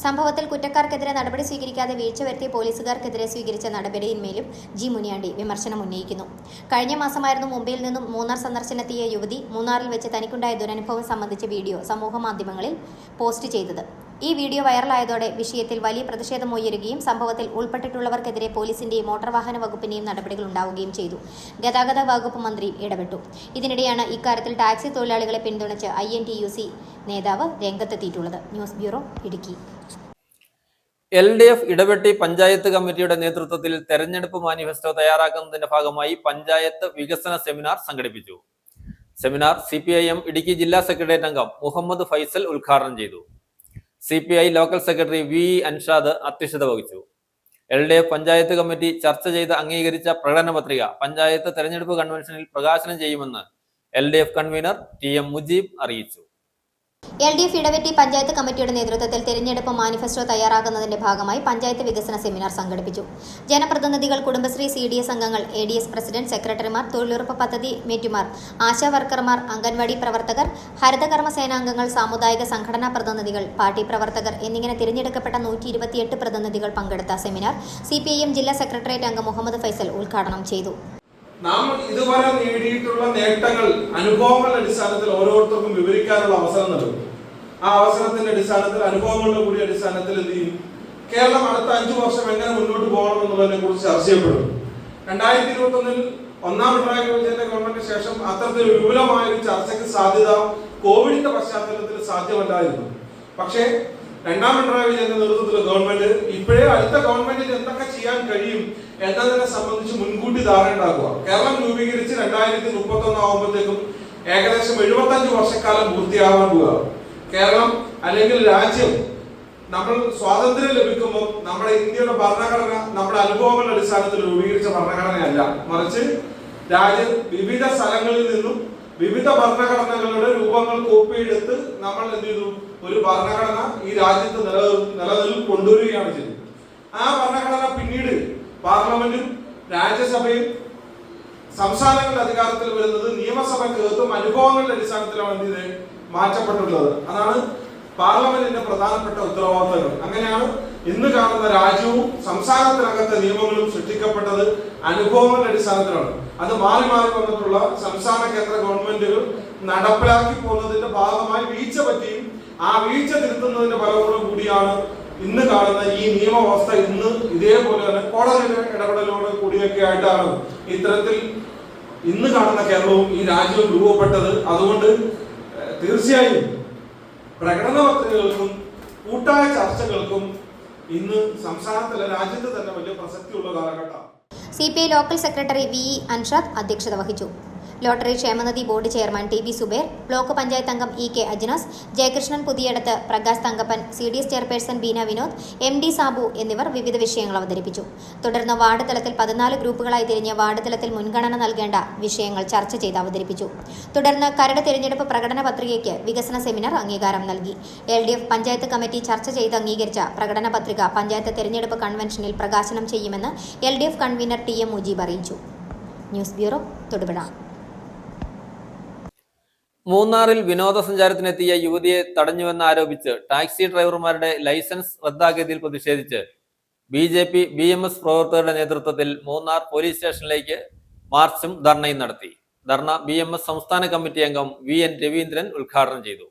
സംഭവത്തിൽ കുറ്റക്കാർക്കെതിരെ നടപടി സ്വീകരിക്കാതെ വീഴ്ച വരുത്തിയ പോലീസുകാർക്കെതിരെ സ്വീകരിച്ച നടപടിയിന്മേലും ജി മുനിയാണ്ടി വിമർശനം ഉന്നയിക്കുന്നു. കഴിഞ്ഞ മാസമായിരുന്നു മുംബൈയിൽ നിന്നും മൂന്നാർ സന്ദർശനത്തിയ യുവതി മൂന്നാറിൽ വെച്ച് തനിക്കുണ്ടായ ദുരനുഭവം സംബന്ധിച്ച വീഡിയോ സമൂഹമാധ്യമങ്ങളിൽ പോസ്റ്റ് ചെയ്തത്. ഈ വീഡിയോ വൈറലായതോടെ വിഷയത്തിൽ വലിയ പ്രതിഷേധം ഉയരുകയും സംഭവത്തിൽ ഉൾപ്പെട്ടിട്ടുള്ളവർക്കെതിരെ പോലീസിന്റെയും മോട്ടോർ വാഹന വകുപ്പിന്റെയും നടപടികൾ ഉണ്ടാവുകയും ചെയ്തു. ഗതാഗത വകുപ്പ് മന്ത്രി ഇടപെട്ടു. ഇതിനിടെയാണ് ഇക്കാര്യത്തിൽ ടാക്സി തൊഴിലാളികളെ പിന്തുണച്ച് INTUC നേതാവ് രംഗത്തെത്തിയിട്ടുള്ളത്. News bureau, Idukki. LDF Idappetti panchayat കമ്മിറ്റിയുടെ നേതൃത്വത്തിൽ തെരഞ്ഞെടുപ്പ് മാനിഫെസ്റ്റോ തയ്യാറാക്കുന്നതിന്റെ ഭാഗമായി പഞ്ചായത്ത് വികസന സെമിനാർ സംഘടിപ്പിച്ചു. സെമിനാർ CPIM ഇടുക്കി ജില്ലാ സെക്രട്ടേറിയറ്റ് അംഗം മുഹമ്മദ് ഫൈസൽ ഉദ്ഘാടനം ചെയ്തു. CPI local secretary VE Anshad അധ്യക്ഷത വഹിച്ചു. LDF പഞ്ചായത്ത് കമ്മിറ്റി ചർച്ച ചെയ്ത് അംഗീകരിച്ച പ്രകടന പത്രിക പഞ്ചായത്ത് തെരഞ്ഞെടുപ്പ് കൺവെൻഷനിൽ പ്രകാശനം ചെയ്യുമെന്ന് LDF കൺവീനർ TM മുജീബ് അറിയിച്ചു. LDF ഇടവെട്ടി പഞ്ചായത്ത് കമ്മിറ്റിയുടെ നേതൃത്വത്തിൽ തെരഞ്ഞെടുപ്പ് മാനിഫെസ്റ്റോ തയ്യാറാക്കുന്നതിന്റെ ഭാഗമായി പഞ്ചായത്ത് വികസന സെമിനാർ സംഘടിപ്പിച്ചു. ജനപ്രതിനിധികൾ, കുടുംബശ്രീ CDS അംഗങ്ങൾ, ADS പ്രസിഡന്റ്, സെക്രട്ടറിമാർ, തൊഴിലുറപ്പ് പദ്ധതി മേറ്റുമാർ, ആശാ വർക്കർമാർ, അംഗൻവാടി പ്രവർത്തകർ, ഹരിതകർമ്മ സേനാംഗങ്ങൾ, സാമുദായിക സംഘടനാ പ്രതിനിധികൾ, പാർട്ടി പ്രവർത്തകർ എന്നിങ്ങനെ തിരഞ്ഞെടുക്കപ്പെട്ട 128 പ്രതിനിധികൾ പങ്കെടുത്ത സെമിനാർ CPIM ജില്ലാ സെക്രട്ടേറിയറ്റ് അംഗം മുഹമ്മദ് ഫൈസൽ ഉദ്ഘാടനം ചെയ്തു. നാം ഇതുവരെ നേടിയിട്ടുള്ള നേട്ടങ്ങൾ അനുഭവങ്ങളുടെ അടിസ്ഥാനത്തിൽ ഓരോരുത്തർക്കും വിവരിക്കാനുള്ള അവസരം നൽകും. ആ അവസരത്തിന്റെ അടിസ്ഥാനത്തിൽ, അനുഭവങ്ങളുടെ കൂടി അടിസ്ഥാനത്തിൽ എന്ത് ചെയ്യും, കേരളം അടുത്ത 5 വർഷം എങ്ങനെ മുന്നോട്ട് പോകണം എന്നുള്ളതിനെ കുറിച്ച് ചർച്ച ചെയ്യപ്പെടും. 2021 ഒന്നാം പിണറായി വിജയന്റെ ഗവൺമെന്റിന് ശേഷം അത്തരത്തിൽ വിപുലമായ ഒരു ചർച്ചയ്ക്ക് സാധ്യത കോവിഡിന്റെ പശ്ചാത്തലത്തിൽ സാധ്യമല്ലായിരുന്നു. പക്ഷേ രണ്ടാം പിണറായി വിജയന്റെ നേതൃത്വത്തിലുള്ള ഗവൺമെന്റ് ഇപ്പോഴേ അടുത്ത ഗവൺമെന്റിന് എന്തൊക്കെ ചെയ്യാൻ കഴിയും എന്നതിനെ സംബന്ധിച്ച് മുൻകൂട്ടി ധാരണ ഉണ്ടാക്കുക. കേരളം രൂപീകരിച്ച് 2031 ആകുമ്പോഴത്തേക്കും ഏകദേശം 75 വർഷക്കാലം പൂർത്തിയാകാൻ പോവുക. കേരളം അല്ലെങ്കിൽ രാജ്യം നമ്മൾ സ്വാതന്ത്ര്യം ലഭിക്കുമ്പോൾ നമ്മുടെ ഇന്ത്യയുടെ ഭരണഘടന നമ്മുടെ അനുഭവങ്ങളുടെ അടിസ്ഥാനത്തിൽ രൂപീകരിച്ച ഭരണഘടനയല്ല, മറിച്ച് രാജ്യം വിവിധ സ്ഥലങ്ങളിൽ നിന്നും വിവിധ ഭരണഘടനകളുടെ രൂപങ്ങൾ കോപ്പിയെടുത്ത് നമ്മൾ എന്ത് ചെയ്തു, ഒരു ഭരണഘടന ഈ രാജ്യത്ത് നിലനിൽ കൊണ്ടുവരികയാണ് ചെയ്തത്. ആ ഭരണഘടന പിന്നീട് പാർലമെന്റും രാജ്യസഭയും സംസ്ഥാനങ്ങളുടെ അധികാരത്തിൽ വരുന്നത് നിയമസഭയ്ക്കകത്തും അനുഭവങ്ങളുടെ അടിസ്ഥാനത്തിലാണ് ഇത് മാറ്റപ്പെട്ടുള്ളത്. അതാണ് പാർലമെന്റിന്റെ പ്രധാനപ്പെട്ട ഉത്തരവാദിത്തങ്ങൾ. അങ്ങനെയാണ് ഇന്ന് കാണുന്ന രാജ്യവും സംസ്ഥാനത്തിനകത്തെ നിയമങ്ങളും സൃഷ്ടിക്കപ്പെട്ടത് അനുഭവങ്ങളുടെ അടിസ്ഥാനത്തിലാണ്. അത് മാറി മാറി വന്നിട്ടുള്ള സംസ്ഥാന കേന്ദ്ര ഗവൺമെന്റുകൾ നടപ്പിലാക്കി പോകുന്നതിന്റെ ഭാഗമായി വീഴ്ച പറ്റിയും ആ വീഴ്ച തിരുത്തുന്നതിന്റെ ഫലത്തോടും കൂടിയാണ് ഇന്ന് കാണുന്ന ഈ നിയമവ്യവസ്ഥ ഇന്ന് ഇതേപോലെ തന്നെ കോടതിയുടെ ഇടപെടലോട് കൂടിയൊക്കെ ആയിട്ടാണ് ഇത്തരത്തിൽ ഇന്ന് കാണുന്ന കേരളവും ഈ രാജ്യവും രൂപപ്പെട്ടത്. അതുകൊണ്ട് തീർച്ചയായും പ്രകടന പത്രികകൾക്കും കൂട്ടായ ചർച്ചകൾക്കും ഇന്ന് സംസ്ഥാനത്തിലെ രാജ്യത്ത് തന്നെ വലിയ പ്രസക്തിയുള്ള കാലഘട്ടമാണ്. CPI local secretary VE Anshad അധ്യക്ഷത വഹിച്ചു. ലോട്ടറി ക്ഷേമനിധി board chairman TB Zubair, block panchayat അംഗം EK Ajnas, Jayakrishnan Puthiyadath, Prakash Thankappan, CDS chairperson Beena Vinod, MD Sabu എന്നിവർ വിവിധ വിഷയങ്ങൾ അവതരിപ്പിച്ചു. തുടർന്ന് വാർഡ് തലത്തിൽ 14 ഗ്രൂപ്പുകളായി തിരിഞ്ഞ് വാർഡ് തലത്തിൽ മുൻഗണന നൽകേണ്ട വിഷയങ്ങൾ ചർച്ച ചെയ്ത് അവതരിപ്പിച്ചു. തുടർന്ന് കരട് തിരഞ്ഞെടുപ്പ് പ്രകടന പത്രികയ്ക്ക് വികസന സെമിനാർ അംഗീകാരം നൽകി. LDF പഞ്ചായത്ത് കമ്മിറ്റി ചർച്ച ചെയ്ത് അംഗീകരിച്ച പ്രകടന പത്രിക പഞ്ചായത്ത് തിരഞ്ഞെടുപ്പ് കൺവെൻഷനിൽ പ്രകാശനം ചെയ്യുമെന്ന് LDF കൺവീനർ TM മുജീബ് അറിയിച്ചു. News bureau, Thodupuzha. മൂന്നാറിൽ വിനോദസഞ്ചാരത്തിനെത്തിയ യുവതിയെ തടഞ്ഞുവെന്നാരോപിച്ച് ടാക്സി ഡ്രൈവർമാരുടെ ലൈസൻസ് റദ്ദാക്കിയതിൽ പ്രതിഷേധിച്ച് BJP BMS പ്രവർത്തകരുടെ നേതൃത്വത്തിൽ മൂന്നാർ പോലീസ് സ്റ്റേഷനിലേക്ക് മാർച്ചും ധർണയും നടത്തി. ധർണ BMS സംസ്ഥാന കമ്മിറ്റി അംഗം VN രവീന്ദ്രൻ ഉദ്ഘാടനം ചെയ്തു.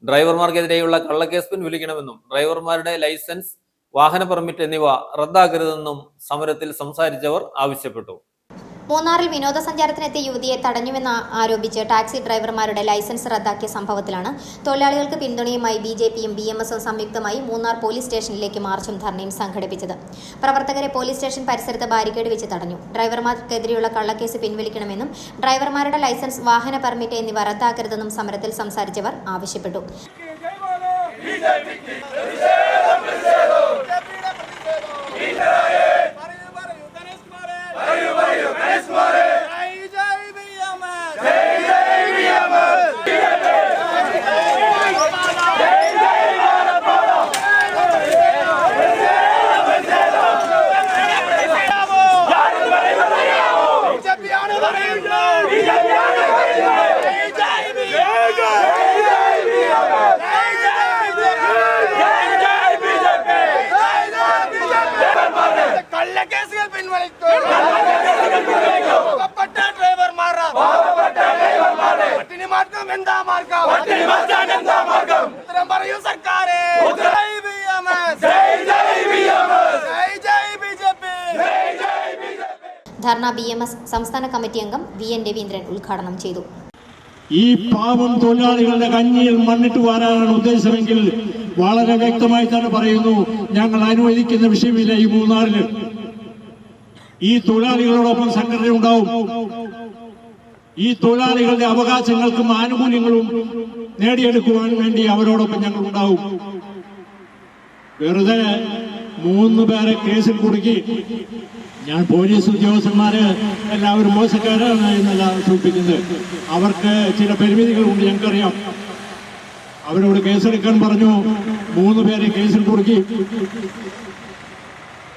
ഡ്രൈവർമാർക്കെതിരെയുള്ള കള്ളക്കേസ് പിൻവലിക്കണമെന്നും ഡ്രൈവർമാരുടെ ലൈസൻസ്, വാഹന പെർമിറ്റ് എന്നിവ റദ്ദാക്കരുതെന്നും സമരത്തിൽ സംസാരിച്ചവർ ആവശ്യപ്പെട്ടു. മൂന്നാറിൽ വിനോദസഞ്ചാരത്തിനെത്തിയ യുവതിയെ തടഞ്ഞുവെന്ന് ആരോപിച്ച് ടാക്സി ഡ്രൈവർമാരുടെ ലൈസൻസ് റദ്ദാക്കിയ സംഭവത്തിലാണ് തൊഴിലാളികൾക്ക് പിന്തുണയുമായി BJPയും BMSും സംയുക്തമായി മൂന്നാർ പോലീസ് സ്റ്റേഷനിലേക്ക് മാർച്ചും ധർണയും സംഘടിപ്പിച്ചത്. പ്രവർത്തകരെ പോലീസ് സ്റ്റേഷൻ പരിസരത്ത് ബാരിക്കേഡ് വെച്ച് തടഞ്ഞു. ഡ്രൈവർമാർക്കെതിരെയുള്ള കള്ളക്കേസ് പിൻവലിക്കണമെന്നും ഡ്രൈവർമാരുടെ ലൈസൻസ്, വാഹന പെർമിറ്റ് എന്നിവ റദ്ദാക്കരുതെന്നും സമരത്തിൽ സംസാരിച്ചവർ ആവശ്യപ്പെട്ടു. ധർണ BMS സംസ്ഥാന കമ്മിറ്റി അംഗം VN രവീന്ദ്രൻ ഉദ്ഘാടനം ചെയ്തു. ഈ പാവം തൊഴിലാളികളുടെ കഞ്ഞിയിൽ മണ്ണിട്ട് വാരാനാണ് ഉദ്ദേശമെങ്കിൽ വളരെ വ്യക്തമായി തന്നെ പറയുന്നു, ഞങ്ങൾ അനുവദിക്കുന്ന വിഷയമില്ല. ഈ മൂന്നാറില് ഈ തൊഴിലാളികളോടൊപ്പം സംഘടന ഉണ്ടാവും. ഈ തൊഴിലാളികളുടെ അവകാശങ്ങൾക്കും ആനുകൂല്യങ്ങളും നേടിയെടുക്കുവാൻ വേണ്ടി അവരോടൊപ്പം ഞങ്ങൾ ഉണ്ടാവും. വെറുതെ 3 പേരെ കേസിൽ കുടുക്കി ഞാൻ പോലീസ് ഉദ്യോഗസ്ഥന്മാര് എല്ലാവരും മോശക്കാരാണ് എന്നല്ല സൂചിപ്പിക്കുന്നത്. അവർക്ക് ചില പരിമിതികളുണ്ട്, ഞങ്ങൾക്കറിയാം. അവരോട് കേസെടുക്കാൻ പറഞ്ഞു, 3 പേരെ കേസിൽ കുടുക്കി.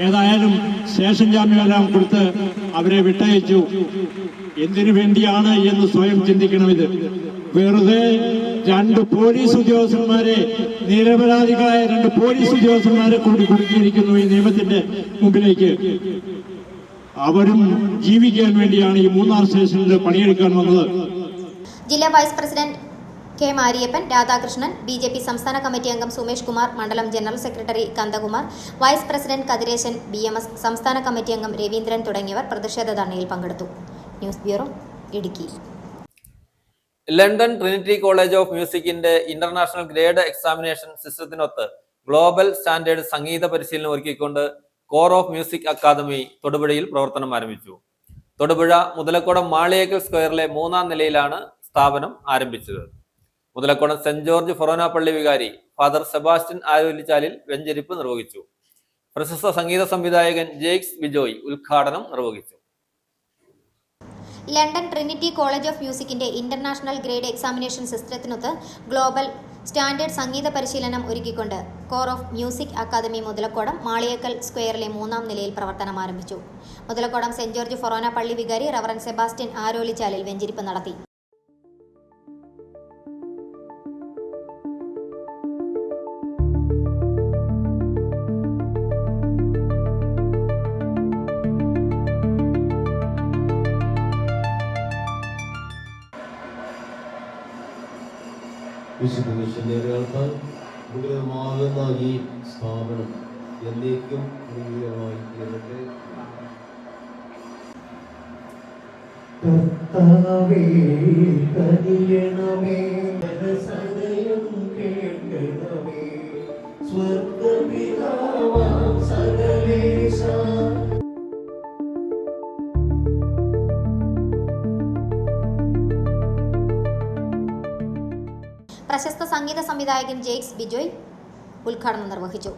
ഏതായാലും സ്റ്റേഷൻ ജാമ്യമെല്ലാം കൊടുത്ത് അവരെ വിട്ടയച്ചു. എന്തിനു വേണ്ടിയാണ് എന്ന് സ്വയം ചിന്തിക്കണം. ഇത് വെറുതെ 2 പോലീസ് ഉദ്യോഗസ്ഥന്മാരെ, നിരപരാധികളായ 2 പോലീസ് ഉദ്യോഗസ്ഥന്മാരെ കൂടി കുടുക്കിയിരിക്കുന്നു ഈ നിയമത്തിന്റെ മുമ്പിലേക്ക്. അവരും ജീവിക്കാൻ വേണ്ടിയാണ് ഈ മൂന്നാർ സ്റ്റേഷനിൽ പണിയെടുക്കാൻ വന്നത്. ജില്ലാ vice president K. Mariyappan, Radhakrishnan, BJP സംസ്ഥാന കമ്മിറ്റി അംഗം സുമേഷ് കുമാർ, മണ്ഡലം general secretary Kandakumar, vice president Kathiresan, BMS സംസ്ഥാന കമ്മിറ്റി അംഗം രവീന്ദ്രൻ തുടങ്ങിയവർ പ്രതിഷേധ ധർണയിൽ പങ്കെടുത്തു. News bureau, Idukki. London Trinity College of മ്യൂസിക്കിന്റെ ഇന്റർനാഷണൽ ഗ്രേഡ് എക്സാമിനേഷൻ സിസ്റ്റത്തിനൊത്ത് ഗ്ലോബൽ സ്റ്റാൻഡേർഡ് സംഗീത പരിശീലനം ഒരുക്കിക്കൊണ്ട് കോർ ഓഫ് മ്യൂസിക് അക്കാദമി തൊടുപുഴയിൽ പ്രവർത്തനം ആരംഭിച്ചു. തൊടുപുഴ മുതലക്കോടം മാളിയേക്കൽ സ്ക്വയറിലെ 3ാം നിലയിലാണ് സ്ഥാപനം ആരംഭിച്ചത്. മുതലക്കോടം സെന്റ് ജോർജ് ഫൊറോന പള്ളി വികാരി ഫാദർ സെബാസ്റ്റ്യൻ ആരോലിച്ചാലിൽ വെഞ്ചരിപ്പ് നിർവഹിച്ചു. പ്രശസ്ത സംഗീത സംവിധായകൻ ജെയ്ക്സ് ബിജോയ് ഉദ്ഘാടനം നിർവഹിച്ചു. ലണ്ടൻ ട്രിനിറ്റി കോളേജ് ഓഫ് മ്യൂസിക്കിന്റെ ഇന്റർനാഷണൽ ഗ്രേഡ് എക്സാമിനേഷൻ സിസ്റ്റത്തിനൊത്ത് ഗ്ലോബൽ സ്റ്റാൻഡേർഡ് സംഗീത പരിശീലനം ഒരുക്കിക്കൊണ്ട് Core of Music Academy Muthalakodam Maliyekkal സ്ക്വയറിലെ 3ാം നിലയിൽ പ്രവർത്തനം ആരംഭിച്ചു. മുതലക്കോടം സെന്റ് ജോർജ് ഫൊറോന പള്ളി വികാരി റവറൻ സെബാസ്റ്റ്യൻ ആരോലിച്ചാലിൽ വെഞ്ചരിപ്പ് നടത്തി. മുദ്രമാകുന്ന ഈ സ്ഥാപനം എന്നേക്കും മുഴുവനായി തീരട്ടെ. കർത്താവേ കനിയണമേ, സദയം കേൾക്കണമേ, സ്വർഗ്ഗപിതാവാം സകലേശ. പ്രശസ്ത സംഗീത സംവിധായകൻ ജെയ്ക്സ് ബിജോയ് ഉദ്ഘാടനം നിർവഹിച്ചു.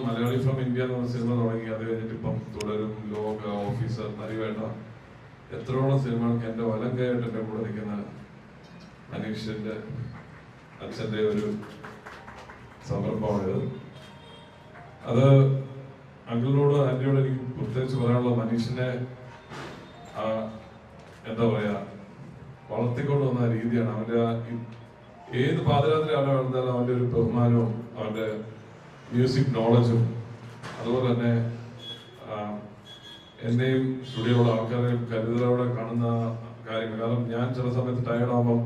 മലയാളി ഫ്രം ഇന്ത്യ എന്ന സിനിമ തുടങ്ങി. അത് കഴിഞ്ഞിട്ട് ഇപ്പം തുടരും, ലോക, ഓഫീസർ, നരിവേട്ട, എത്രയോളം സിനിമകൾക്ക് എൻ്റെ വലം കൈയായിട്ട് എൻ്റെ കൂടെ നിൽക്കുന്ന അനീഷിന്റെ അച്ഛൻ്റെ ഒരു സംരംഭമാണിത്. അത് അങ്കിളിനോട് ആന്റിയോട് എനിക്ക് പ്രത്യേകിച്ച് പറയാനുള്ള, മനീഷിനെ എന്താ പറയാ വളർത്തിക്കൊണ്ട് വന്ന രീതിയാണ്. അവന്റെ ഏത് പാദയാത്ര ആളെ വളർന്നാലും അവന്റെ ഒരു ബഹുമാനവും അവന്റെ മ്യൂസിക് നോളജും അതുപോലെ തന്നെ എന്നെയും സ്റ്റുഡിയോയിലുള്ള ആൾക്കാരെയും കരുതലോടെ കാണുന്ന കാര്യങ്ങൾ. കാരണം ഞാൻ ചില സമയത്ത് ടയർഡാകുമ്പം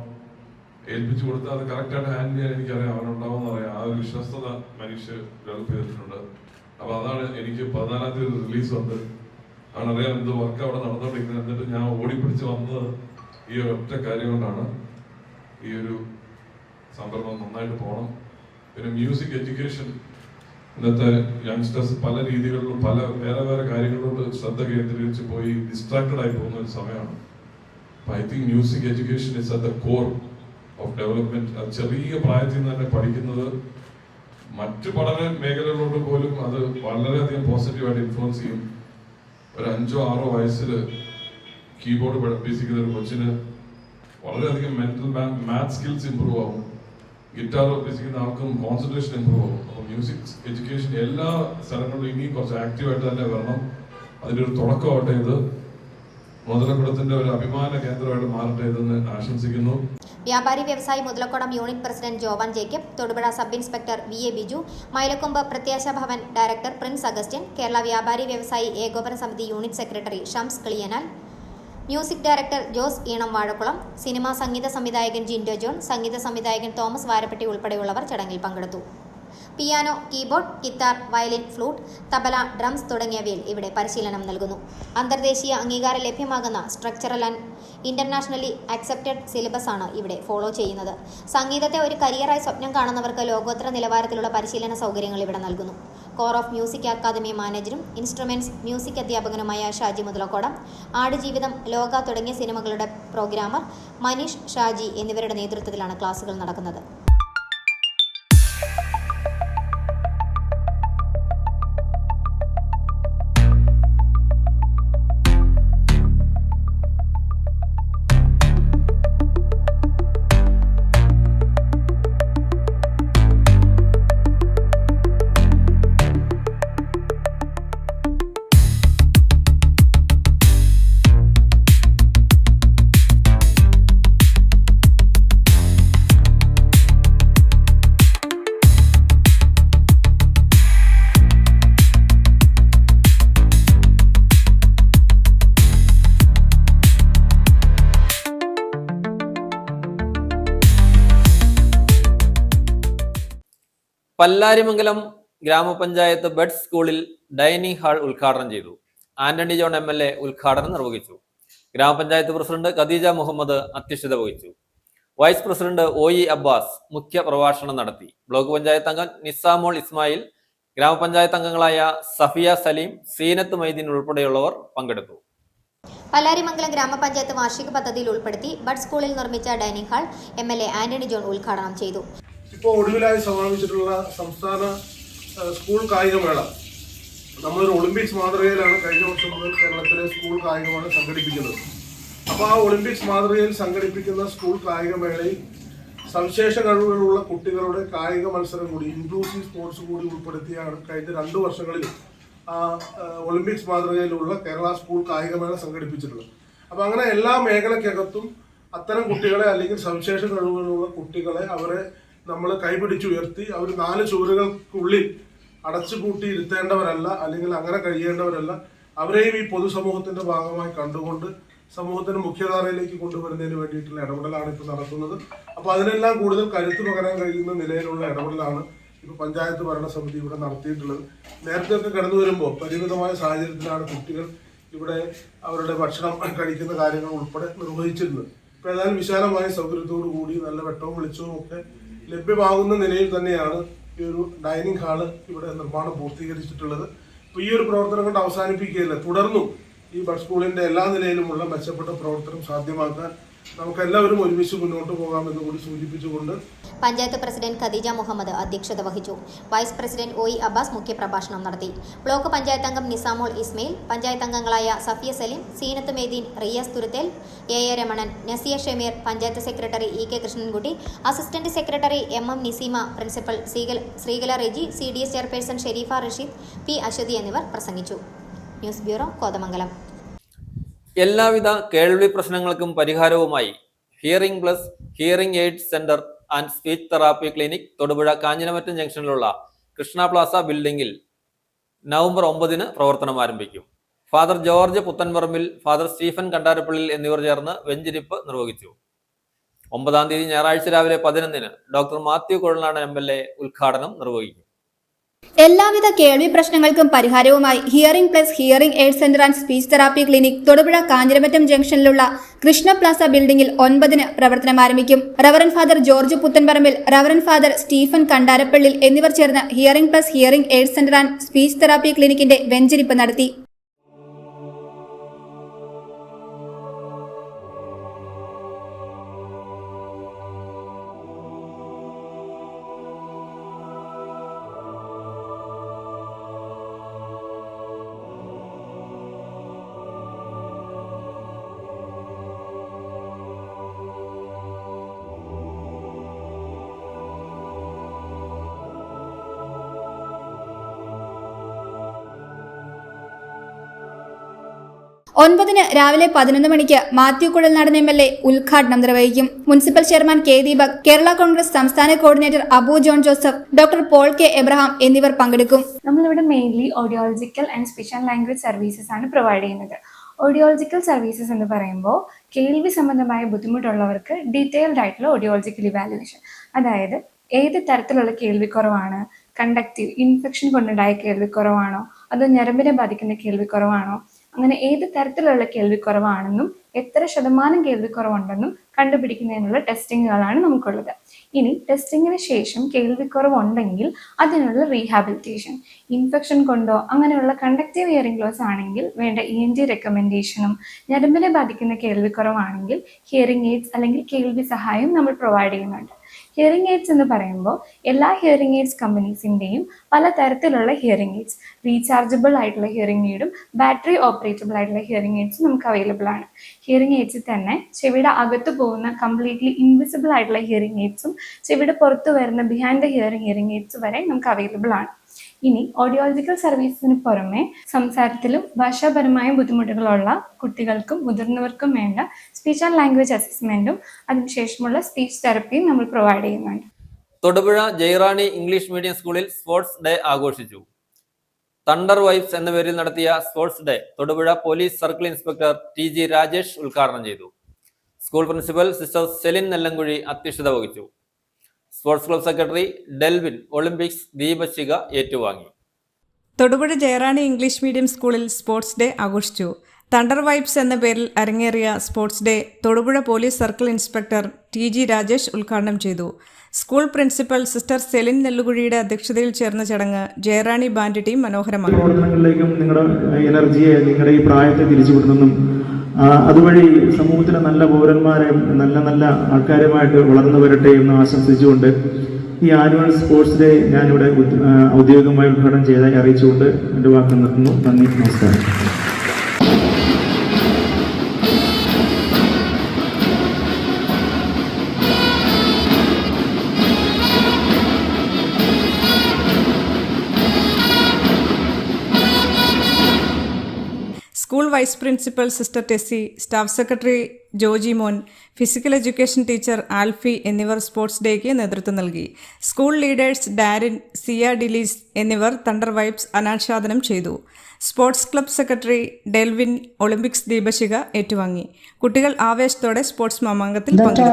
ഏൽപ്പിച്ചു കൊടുത്താൽ അത് കറക്റ്റായിട്ട് ഹാൻഡിൽ ചെയ്യാൻ എനിക്കറിയാം, അവനുണ്ടാവുമെന്ന് അറിയാം. ആ ഒരു വിശ്വസ്തത മനുഷ്യ ഡെവലപ്പ് ചെയ്തിട്ടുണ്ട്. അപ്പോൾ അതാണ് എനിക്ക് 14-ാം തീയതി റിലീസ് ഉണ്ട്. അവനറിയാം എന്ത് വർക്ക് അവിടെ നടന്നുകൊണ്ടിരിക്കുന്നത്. എന്നിട്ട് ഞാൻ ഓടിപ്പിടിച്ച് വന്നത് ഈ ഒറ്റ കാര്യം കൊണ്ടാണ്. ഈ ഒരു സംരംഭം നന്നായിട്ട് പോകണം. പിന്നെ മ്യൂസിക് എഡ്യൂക്കേഷൻ ഇന്നത്തെ യങ്സ്റ്റേഴ്സ് പല രീതികളിലും വേറെ കാര്യങ്ങളിലോട്ട് ശ്രദ്ധ കേന്ദ്രീകരിച്ച് പോയി ഡിസ്ട്രാക്റ്റഡ് ആയി പോകുന്ന ഒരു സമയമാണ്. I think music education is at the core of development. ചെറിയ പ്രായത്തിൽ നിന്ന് തന്നെ പഠിക്കുന്നത് മറ്റു പഠന മേഖലകളിലോട്ട് പോലും അത് വളരെയധികം പോസിറ്റീവായിട്ട് ഇൻഫ്ലുവൻസ് ചെയ്യും. ഒരു 5-6 വയസ്സിൽ കീബോർഡ് പഠിപ്പിക്കുന്ന ഒരു കൊച്ചിന് വളരെയധികം മെന്റൽ മാത്സ് സ്കിൽസ് ഇമ്പ്രൂവ് ആവും. ഗിറ്റാർ പഠിപ്പിക്കുന്ന ആൾക്കും കോൺസെൻട്രേഷൻ ഇമ്പ്രൂവ് ആവും. അപ്പോൾ മ്യൂസിക് എഡ്യൂക്കേഷൻ എല്ലാ സ്ഥലങ്ങളിലും ഇനിയും കുറച്ച് ആക്റ്റീവായിട്ട് തന്നെ വരണം. അതിൻ്റെ ഒരു തുടക്കമാവട്ടെ ഇത്. മുതലക്കുടത്തിന്റെ ഒരു അഭിമാന കേന്ദ്രമായിട്ട് മാറട്ടെ ഇതെന്ന് ആശംസിക്കുന്നു. Vyapari Vyavasayi Muthalakudam unit president Jovan Jacob, Thodupuzha sub inspector VA Biju, Mylakombu Prathyasha Bhavan director Prince Augustine, Kerala Vyapari Vyavasayi Ekopana Samithi unit secretary Shams Kiliyanal, music director Jose Eenam Vazhakulam, cinema സംഗീത സംവിധായകൻ ജിൻഡോ ജോൺ, സംഗീത സംവിധായകൻ തോമസ് വാരപ്പെട്ടി ഉൾപ്പെടെയുള്ളവർ ചടങ്ങിൽ പങ്കെടുത്തു. Piano, keyboard, guitar, violin, flute, tabla, drums തുടങ്ങിയവയിൽ ഇവിടെ പരിശീലനം നൽകുന്നു. അന്തർദേശീയ അംഗീകാരം ലഭ്യമാകുന്ന structural and internationally accepted syllabus ആണ് ഇവിടെ ഫോളോ ചെയ്യുന്നത്. സംഗീതത്തെ ഒരു കരിയറായി സ്വപ്നം കാണുന്നവർക്ക് ലോകോത്തര നിലവാരത്തിലുള്ള പരിശീലന സൗകര്യങ്ങൾ ഇവിടെ നൽകുന്നു. കോർ ഓഫ് മ്യൂസിക് അക്കാദമി മാനേജറും ഇൻസ്ട്രുമെന്റ്സ് മ്യൂസിക് അധ്യാപകനുമായ ഷാജി മുതലക്കോടം, ആടുജീവിതം, ലോക തുടങ്ങിയ സിനിമകളുടെ പ്രോഗ്രാമർ മനീഷ് ഷാജി എന്നിവരുടെ നേതൃത്വത്തിലാണ് ക്ലാസുകൾ നടക്കുന്നത്. പല്ലാരിമംഗലം ഗ്രാമപഞ്ചായത്ത് ബഡ് സ്കൂളിൽ ഡൈനിങ് ഹാൾ ഉദ്ഘാടനം ചെയ്തു. ആന്റണി ജോൺ MLA ഉദ്ഘാടനം നിർവഹിച്ചു. ഗ്രാമപഞ്ചായത്ത് പ്രസിഡന്റ് ഖദീജ മുഹമ്മദ് അധ്യക്ഷത വഹിച്ചു. വൈസ് പ്രസിഡന്റ് OE അബ്ബാസ് മുഖ്യ പ്രഭാഷണം നടത്തി. ബ്ലോക്ക് പഞ്ചായത്ത് അംഗം നിസാമോൾ ഇസ്മായിൽ, ഗ്രാമപഞ്ചായത്ത് അംഗങ്ങളായ സഫിയ സലീം, സീനത്ത് മൈദീൻ ഉൾപ്പെടെയുള്ളവർ പങ്കെടുത്തു. പല്ലാരിമംഗലം ഗ്രാമപഞ്ചായത്ത് വാർഷിക പദ്ധതിയിൽ ഉൾപ്പെടുത്തി ബഡ് സ്കൂളിൽ നിർമ്മിച്ച dining hall MLA Antony John ഉദ്ഘാടനം ചെയ്തു. ഇപ്പോൾ ഒടുവിലായി സമാപിച്ചിട്ടുള്ള സംസ്ഥാന സ്കൂൾ കായികമേള നമ്മളൊരു ഒളിമ്പിക്സ് മാതൃകയിലാണ് കഴിഞ്ഞ വർഷം മുതൽ കേരളത്തിലെ സ്കൂൾ കായികമേള സംഘടിപ്പിക്കുന്നത്. അപ്പോൾ ആ ഒളിമ്പിക്സ് മാതൃകയിൽ സംഘടിപ്പിക്കുന്ന സ്കൂൾ കായികമേളയിൽ സവിശേഷ കഴിവുകളുള്ള കുട്ടികളുടെ കായിക മത്സരം കൂടി, ഇൻക്ലൂസീവ് സ്പോർട്സ് കൂടി ഉൾപ്പെടുത്തിയാണ് കഴിഞ്ഞ 2 വർഷങ്ങളിൽ ഒളിമ്പിക്സ് മാതൃകയിലുള്ള കേരള സ്കൂൾ കായികമേള സംഘടിപ്പിച്ചിട്ടുള്ളത്. അപ്പോൾ അങ്ങനെ എല്ലാ മേഖലയ്ക്കകത്തും അത്തരം കുട്ടികളെ അല്ലെങ്കിൽ സവിശേഷ കഴിവുകളുള്ള കുട്ടികളെ അവരെ നമ്മൾ കൈപിടിച്ചുയർത്തി അവർ 4 ചുവരുകൾക്കുള്ളിൽ അടച്ചുപൂട്ടി ഇരുത്തേണ്ടവരല്ല, അല്ലെങ്കിൽ അങ്ങനെ കഴിയേണ്ടവരല്ല. അവരെയും ഈ പൊതുസമൂഹത്തിന്റെ ഭാഗമായി കണ്ടുകൊണ്ട് സമൂഹത്തിന് മുഖ്യധാരയിലേക്ക് കൊണ്ടുവരുന്നതിന് വേണ്ടിയിട്ടുള്ള ഇടപെടലാണ് ഇപ്പോൾ നടത്തുന്നത്. അപ്പോൾ അതിനെല്ലാം കൂടുതൽ കരുത്ത് പകരാൻ കഴിയുന്ന നിലയിലുള്ള ഇടപെടലാണ് ഇപ്പോൾ പഞ്ചായത്ത് ഭരണസമിതി ഇവിടെ നടത്തിയിട്ടുള്ളത്. നേരത്തെയൊക്കെ കടന്നു വരുമ്പോൾ പരിമിതമായ സാഹചര്യത്തിലാണ് കുട്ടികൾ ഇവിടെ അവരുടെ ഭക്ഷണം കഴിക്കുന്ന കാര്യങ്ങൾ ഉൾപ്പെടെ നിർവഹിച്ചിരുന്നത്. ഇപ്പോൾ ഏതായാലും വിശാലമായ സൗകര്യത്തോടു കൂടി നല്ല വെട്ടവും വെളിച്ചവും ഒക്കെ ലഭ്യമാകുന്ന നിലയിൽ തന്നെയാണ് ഈ ഒരു ഡൈനിങ് ഹാള് ഇവിടെ നിർമ്മാണം പൂർത്തീകരിച്ചിട്ടുള്ളത്. അപ്പോൾ ഈ ഒരു പ്രവർത്തനം കൊണ്ട് അവസാനിപ്പിക്കുകയില്ല, തുടർന്നും ഈ ബഡ് സ്കൂളിന്റെ എല്ലാ നിലയിലുമുള്ള മെച്ചപ്പെട്ട പ്രവർത്തനം സാധ്യമാക്കാൻ നമുക്കെല്ലാവരും ഒരുമിച്ച് മുന്നോട്ട് പോകാമെന്ന് കൂടി സൂചിപ്പിച്ചുകൊണ്ട് പഞ്ചായത്ത് പ്രസിഡന്റ് ഖദീജ മുഹമ്മദ് അധ്യക്ഷത വഹിച്ചു. വൈസ് പ്രസിഡന്റ് OE അബ്ബാസ് മുഖ്യപ്രഭാഷണം നടത്തി. ബ്ലോക്ക് പഞ്ചായത്ത് അംഗം നിസാമോൾ ഇസ്മയിൽ, പഞ്ചായത്ത് അംഗങ്ങളായ Safiya Saleem, Seenath Meideen, Riyas Thuruthel, AA Ramanan, Nasiya Shameer, panchayat secretary EK Krishnankutty, assistant secretary MM Niseema, principal Sreekala Reji, CDS chairperson Sherifa Rasheed, P Aswathy എന്നിവർ പ്രസംഗിച്ചു. News bureau, Kothamangalam. എല്ലാവിധ കേൾവി പ്രശ്നങ്ങൾക്കും പരിഹാരവുമായി hearing plus hearing aid centre and speech therapy clinic Thodupuzha Kanjiramattom ജംഗ്ഷനിലുള്ള കൃഷ്ണ പ്ലാസ ബിൽഡിംഗിൽ നവംബർ 9 പ്രവർത്തനം ആരംഭിക്കും. Father George Puthenparambil, Father Stephen Kandarappallil എന്നിവർ ചേർന്ന് വെഞ്ചിരിപ്പ് നിർവഹിച്ചു. 9-ാം തീയതി ഞായറാഴ്ച രാവിലെ 11-ന് ഡോക്ടർ മാത്യു കുഴൽനാടൻ MLA ഉദ്ഘാടനം നിർവഹിക്കും. എല്ലാവിധ കേൾവി പ്രശ്നങ്ങൾക്കും പരിഹാരവുമായി hearing plus hearing aid centre and speech therapy clinic Thodupuzha Kanjiramattom ജംഗ്ഷനിലുള്ള കൃഷ്ണ പ്ലാസ ബിൽഡിംഗിൽ 9-ന് പ്രവർത്തനം ആരംഭിക്കും. Reverend Father George Puthenparambil, Reverend Father Stephen Kandarappallil എന്നിവർ ചേർന്ന് hearing plus hearing aid centre and speech therapy ക്ലിനിക്കിന്റെ വെഞ്ചരിപ്പ് നടത്തി. ഒൻപതിന് രാവിലെ 11 മണിക്ക് മാത്യു കുഴൽനാടൻ MLA ഉദ്ഘാടനം നിർവഹിക്കും. Municipal chairman K. Deepak, Kerala Congress സംസ്ഥാന coordinator Abu John Joseph, doctor Paul K. Abraham എന്നിവർ പങ്കെടുക്കും. നമ്മളിവിടെ mainly audiological and speech and language services ആണ് പ്രൊവൈഡ് ചെയ്യുന്നത്. ഓഡിയോളജിക്കൽ സർവീസസ് എന്ന് പറയുമ്പോൾ കേൾവി സംബന്ധമായ ബുദ്ധിമുട്ടുള്ളവർക്ക് ഡീറ്റെയിൽഡ് ആയിട്ടുള്ള ഓഡിയോളജിക്കൽ ഇവാലുവേഷൻ, അതായത് ഏത് തരത്തിലുള്ള കേൾവിക്കുറവാണ്, കണ്ടക്റ്റീവ് ഇൻഫെക്ഷൻ കൊണ്ടുണ്ടായ കേൾവിക്കുറവാണോ അതോ ഞരമ്പിനെ ബാധിക്കുന്ന കേൾവിക്കുറവാണോ, അങ്ങനെ ഏത് തരത്തിലുള്ള കേൾവിക്കുറവാണെന്നും എത്ര ശതമാനം കേൾവിക്കുറവുണ്ടെന്നും കണ്ടുപിടിക്കുന്നതിനുള്ള ടെസ്റ്റിങ്ങുകളാണ് നമുക്കുള്ളത്. ഇനി ടെസ്റ്റിങ്ങിന് ശേഷം കേൾവിക്കുറവുണ്ടെങ്കിൽ അതിനുള്ള റീഹാബിലിറ്റേഷൻ, ഇൻഫെക്ഷൻ കൊണ്ടോ അങ്ങനെയുള്ള കണ്ടക്റ്റീവ് ഹിയറിംഗ് ലോസ് ആണെങ്കിൽ വേണ്ട ENT റെക്കമെൻഡേഷനും, ഞരമ്പിനെ ബാധിക്കുന്ന കേൾവിക്കുറവാണെങ്കിൽ ഹിയറിംഗ് എയ്ഡ്സ് അല്ലെങ്കിൽ കേൾവി സഹായം നമ്മൾ പ്രൊവൈഡ് ചെയ്യുന്നുണ്ട്. ഹിയറിംഗ് എയ്ഡ്സ് എന്ന് പറയുമ്പോൾ എല്ലാ ഹിയറിംഗ് എയ്ഡ്സ് കമ്പനീസിൻ്റെയും പലതരത്തിലുള്ള ഹിയറിംഗ് എയ്ഡ്സ്, റീചാർജബിൾ ആയിട്ടുള്ള ഹിയറിംഗ് എയ്ഡും ബാറ്ററി ഓപ്പറേറ്റബിൾ ആയിട്ടുള്ള ഹിയറിംഗ് എയ്ഡ്സും നമുക്ക് അവൈലബിൾ ആണ്. ഹിയറിംഗ് എയ്ഡ്സിൽ തന്നെ ചെവിയുടെ അകത്ത് പോകുന്ന കംപ്ലീറ്റ്ലി ഇൻവിസിബിൾ ആയിട്ടുള്ള ഹിയറിംഗ് എയ്ഡ്സും ചെവിയുടെ പുറത്ത് വരുന്ന ബിഹൈൻഡ് ദ ഹിയറിംഗ് എയ്ഡ്സ് വരെ നമുക്ക് അവൈലബിൾ ആണ്. ഇനി ഓഡിയോളജിക്കൽ സർവീസസിന് പുറമെ സംസാരത്തിലും ഭാഷാപരമായ ബുദ്ധിമുട്ടുകളുള്ള കുട്ടികൾക്കും മുതിർന്നവർക്കും വേണ്ട സ്പീച്ച് ആൻഡ് ലാംഗ്വേജ് അസസ്മെന്റും അതിനുശേഷമുള്ള സ്പീച്ച് തെറപ്പിയും നമ്മൾ പ്രൊവൈഡ് ചെയ്യുന്നുണ്ട്. തൊടുപുഴ ജയറാണി ഇംഗ്ലീഷ് മീഡിയം സ്കൂളിൽ സ്പോർട്സ് ഡേ ആഘോഷിച്ചു. തണ്ടർ വൈബ്സ് എന്ന പേരിൽ നടത്തിയ sports day Thodupuzha police circle inspector TG Rajesh ഉദ്ഘാടനം ചെയ്തു. School principal sister Celine Nellankuzhi അധ്യക്ഷത വഹിച്ചു. Sports club secretary Delvin Olympics ദീപശിഖ ഏറ്റുവാങ്ങി. തൊടുപുഴ ജയറാണി ഇംഗ്ലീഷ് മീഡിയം സ്കൂളിൽ സ്പോർട്സ് ഡേ ആഘോഷിച്ചു. തണ്ടർ വൈബ്സ് എന്ന പേരിൽ അരങ്ങേറിയ sports day Thodupuzha police circle inspector TG Rajesh ഉദ്ഘാടനം ചെയ്തു. സ്കൂൾ പ്രിൻസിപ്പൽ സിസ്റ്റർ സെലിൻ നെല്ലുകുഴിയുടെ അധ്യക്ഷതയിൽ ചേർന്ന ചടങ്ങ് ജയറാണി ബാൻഡ് ടീം മനോഹരമാക്കി. പ്രവർത്തനങ്ങളിലേക്കും നിങ്ങളുടെ എനർജിയെ, നിങ്ങളുടെ ഈ പ്രായത്തെ തിരിച്ചുവിടുന്നെന്നും അതുവഴി സമൂഹത്തിലെ നല്ല പൗരന്മാരെ, നല്ല നല്ല ആൾക്കാരുമായിട്ട് വളർന്നു വരട്ടെ എന്ന് ആശംസിച്ചുകൊണ്ട് ഈ ആനുവൽ സ്പോർട്സ് ഡേ ഞാനിവിടെ ഔദ്യോഗികമായി ഉദ്ഘാടനം ചെയ്തതായി അറിയിച്ചുകൊണ്ട് എൻ്റെ വാക്ക് നിർത്തുന്നു. നന്ദി, നമസ്കാരം. School vice principal sister Tessy, staff secretary Joji മോൻ, ഫിസിക്കൽ എഡ്യൂക്കേഷൻ ടീച്ചർ ആൽഫി എന്നിവർ സ്പോർട്സ് ഡേക്ക് നേതൃത്വം നൽകി. സ്കൂൾ ലീഡേഴ്സ് ഡാരിൻ, സിയ ഡിലീസ് എന്നിവർ തണ്ടർ വൈബ്സ് അനാച്ഛാദനം ചെയ്തു. Sports club secretary Delvin Olympics ദീപശിഖ ഏറ്റുവാങ്ങി. കുട്ടികൾ ആവേശത്തോടെ സ്പോർട്സ് മാമാങ്കത്തിൽ പങ്കെടുത്തു.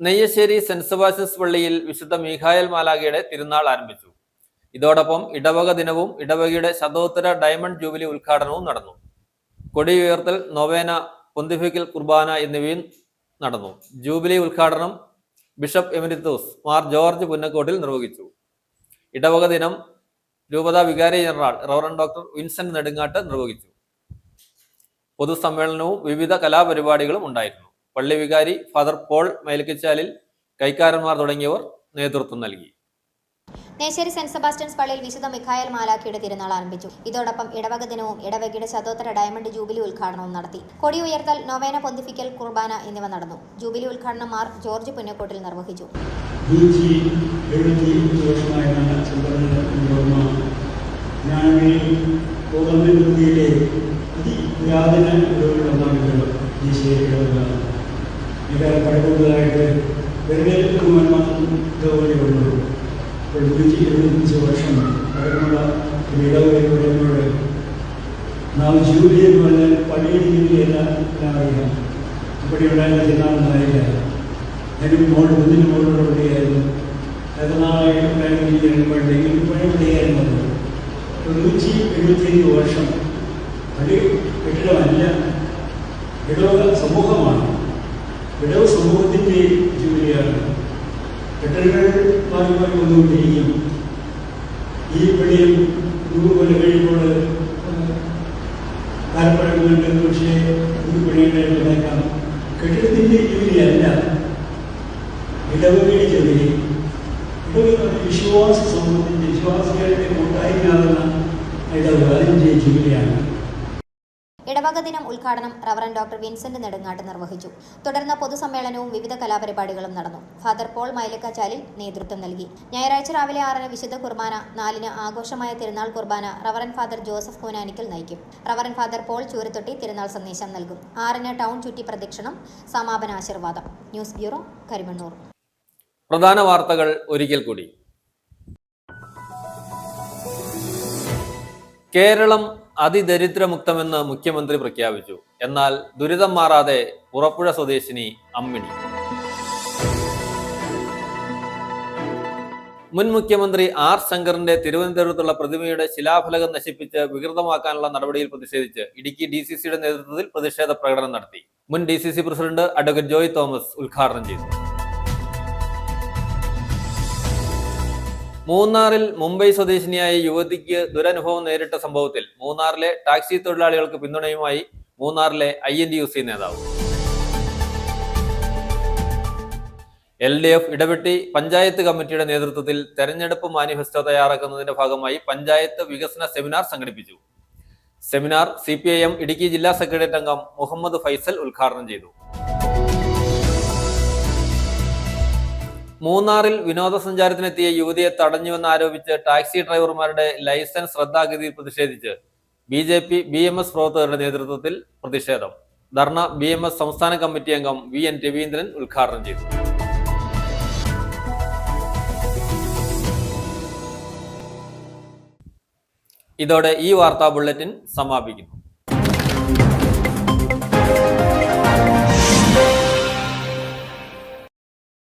നെയ്യശ്ശേരി സെന്റ് സെബാസ്റ്റ്യൻസ് പള്ളിയിൽ വിശുദ്ധ മീഖായൽ മാലാഖയുടെ തിരുനാൾ ആരംഭിച്ചു. ഇതോടൊപ്പം ഇടവക ദിനവും ഇടവകയുടെ ശതോത്തര ഡയമണ്ട് ജൂബിലി ഉദ്ഘാടനവും നടന്നു. കൊടി ഉയർത്തൽ, നൊവേന, പൊന്തിഫിക്കൽ കുർബാന എന്നിവയും നടന്നു. ജൂബിലി ഉദ്ഘാടനം ബിഷപ്പ് എമിരിത്തോസ് മാർ ജോർജ് പുന്നക്കോട്ടിൽ നിർവഹിച്ചു. ഇടവക ദിനം രൂപതാ വികാരി general reverend doctor Vincent Nedungatt നിർവഹിച്ചു. പൊതുസമ്മേളനവും വിവിധ കലാപരിപാടികളും ഉണ്ടായിരുന്നു. പള്ളി വികാരി ഫാദർ പോൾ മേൽക്കിച്ചാലിൽ, കൈക്കാരന്മാർ തുടങ്ങിയവർ നേതൃത്വം നൽകി. നെയ്ശ്ശേരി സെന്റ് സെബാസ്റ്റ്യൻസ് പള്ളിയിൽ വിശുദ്ധ മിഖായൽ മാലാഖയുടെ തിരുനാൾ ആരംഭിച്ചു. ഇതോടൊപ്പം ഇടവക ദിനവും ഇടവകയുടെ ശതോത്തര ഡയമണ്ട് ജൂബിലി ഉദ്ഘാടനവും നടത്തി. കൊടി ഉയർത്തൽ, നൊവേന, പൊന്തിഫിക്കൽ കുർബാന എന്നിവ നടന്നു. ജൂബിലി ഉദ്ഘാടനം മാർ ജോർജ് പുന്നക്കോട്ടിൽ നിർവഹിച്ചു. 175 വർഷമായാണ് ചെറുപ്പത്തിൽ ഓർമ്മ. ഞാനീ ഗോതമ്പിൻ വൃത്തിയിലെ അതിപുരാതന ഇടവുകളൊന്നാണ് ശേഷിക്കുന്നത്. ഇത് പഴകുന്നതായിട്ട് വെറുതെ ഇതുപോലെയുള്ളൂ. 175 വർഷം പഴക്കമുള്ള ഒരു ഇടവകയോട് നാം ജൂലി എന്ന് പറഞ്ഞാൽ പഴയ രീതിയിലെല്ലാം അറിയാം. ഇവിടെ ഉണ്ടായിരുന്ന ചിന്താണെന്നായില്ല. അതിന് മുന്നിന് മുകളിലുള്ള പള്ളിയായിരുന്നു. എത്ര നാളായി ഉണ്ടായിരുന്ന രീതിയിലുമ്പോഴത്തേക്കും പഴയ പള്ളിയായിരുന്നു. 175 വർഷം പള്ളി കെട്ടിടമല്ല, ഇടവക സമൂഹമാണ്. ഇടവ സമൂഹത്തിൻ്റെ ജോലിയാണ്. കെട്ടിടങ്ങൾ മാറി മാറി വന്നുകൊണ്ടിരിക്കും. ഈ പള്ളിയിൽ 100 കൊല്ലം കഴിയുമ്പോൾ കാലപ്പഴക്കമുണ്ട്. പക്ഷേ ഇത് പണിയുണ്ടായിരുന്നേക്കാം. കെട്ടിടത്തിൻ്റെ ജോലിയല്ല, ഇടവകയുടെ ജോലി. ഇടവക വിശ്വാസ സമൂഹത്തിൻ്റെ വിശ്വാസികളുടെ കൂട്ടായ്മയാകുന്ന ഇടവക അതിൻ്റെ ജോലിയാണ്. ഇടവക ദിനം ഉദ്ഘാടനം റവറൻ ഡോക്ടർ വിൻസെന്റ് നെടുങ്ങാട്ട് നിർവഹിച്ചു. തുടർന്ന് പൊതുസമ്മേളനവും വിവിധ കലാപരിപാടികളും നടന്നു. ഫാദർ പോൾ മൈലക്കാച്ചാലിൽ നേതൃത്വം നൽകി. ഞായറാഴ്ച രാവിലെ 6-ന് വിശുദ്ധ കുർബാന, 4-ന് ആഘോഷമായ തിരുനാൾ കുർബാന റവറൻ ഫാദർ ജോസഫ് കൂനാനിക്കൽ നയിക്കും. റവറൻ ഫാദർ പോൾ ചൂരത്തൊട്ടി തിരുനാൾ സന്ദേശം നൽകും. 6-ന് ടൗൺ ചുറ്റി പ്രദക്ഷിണം, സമാപന ആശീർവാദം. News bureau, Karimannoor. പ്രധാന വാർത്തകൾ ഒരിക്കൽ കൂടി. കേരളം അതിദരിദ്രമുക്തമെന്ന് മുഖ്യമന്ത്രി പ്രഖ്യാപിച്ചു. എന്നാൽ ദുരിതം മാറാതെ പുറപ്പുഴ സ്വദേശിനി അമ്മിണി. മുൻ മുഖ്യമന്ത്രി ആർ ശങ്കറിന്റെ തിരുവനന്തപുരത്തുള്ള പ്രതിമയുടെ ശിലാഫലകം നശിപ്പിച്ച് വികൃതമാക്കാനുള്ള നടപടിയിൽ പ്രതിഷേധിച്ച് ഇടുക്കി DCCയുടെ നേതൃത്വത്തിൽ പ്രതിഷേധ പ്രകടനം നടത്തി. മുൻ DCC president advocate Joy Thomas ഉദ്ഘാടനം ചെയ്തു. മൂന്നാറിൽ മുംബൈ സ്വദേശിനിയായ യുവതിക്ക് ദുരനുഭവം നേരിട്ട സംഭവത്തിൽ മൂന്നാറിലെ ടാക്സി തൊഴിലാളികൾക്ക് പിന്തുണയുമായി മൂന്നാറിലെ INTUC നേതാവ്. LDF ഇടപെട്ടി പഞ്ചായത്ത് കമ്മിറ്റിയുടെ നേതൃത്വത്തിൽ തെരഞ്ഞെടുപ്പ് മാനിഫെസ്റ്റോ തയ്യാറാക്കുന്നതിന്റെ ഭാഗമായി പഞ്ചായത്ത് വികസന സെമിനാർ സംഘടിപ്പിച്ചു. സെമിനാർ CPIM ഇടുക്കി ജില്ലാ സെക്രട്ടേറിയറ്റ് അംഗം മുഹമ്മദ് ഫൈസൽ ഉദ്ഘാടനം ചെയ്തു. മൂന്നാറിൽ വിനോദസഞ്ചാരത്തിനെത്തിയ യുവതിയെ തടഞ്ഞുവെന്നാരോപിച്ച് ടാക്സി ഡ്രൈവർമാരുടെ ലൈസൻസ് റദ്ദാക്കിയതിൽ പ്രതിഷേധിച്ച് BJP BMS പ്രവർത്തകരുടെ നേതൃത്വത്തിൽ പ്രതിഷേധം. ധർണ BMS സംസ്ഥാന കമ്മിറ്റി അംഗം VN രവീന്ദ്രൻ ഉദ്ഘാടനം ചെയ്തു. ഇതോടെ ഈ വാർത്താ ബുള്ളറ്റിൻ സമാപിക്കുന്നു.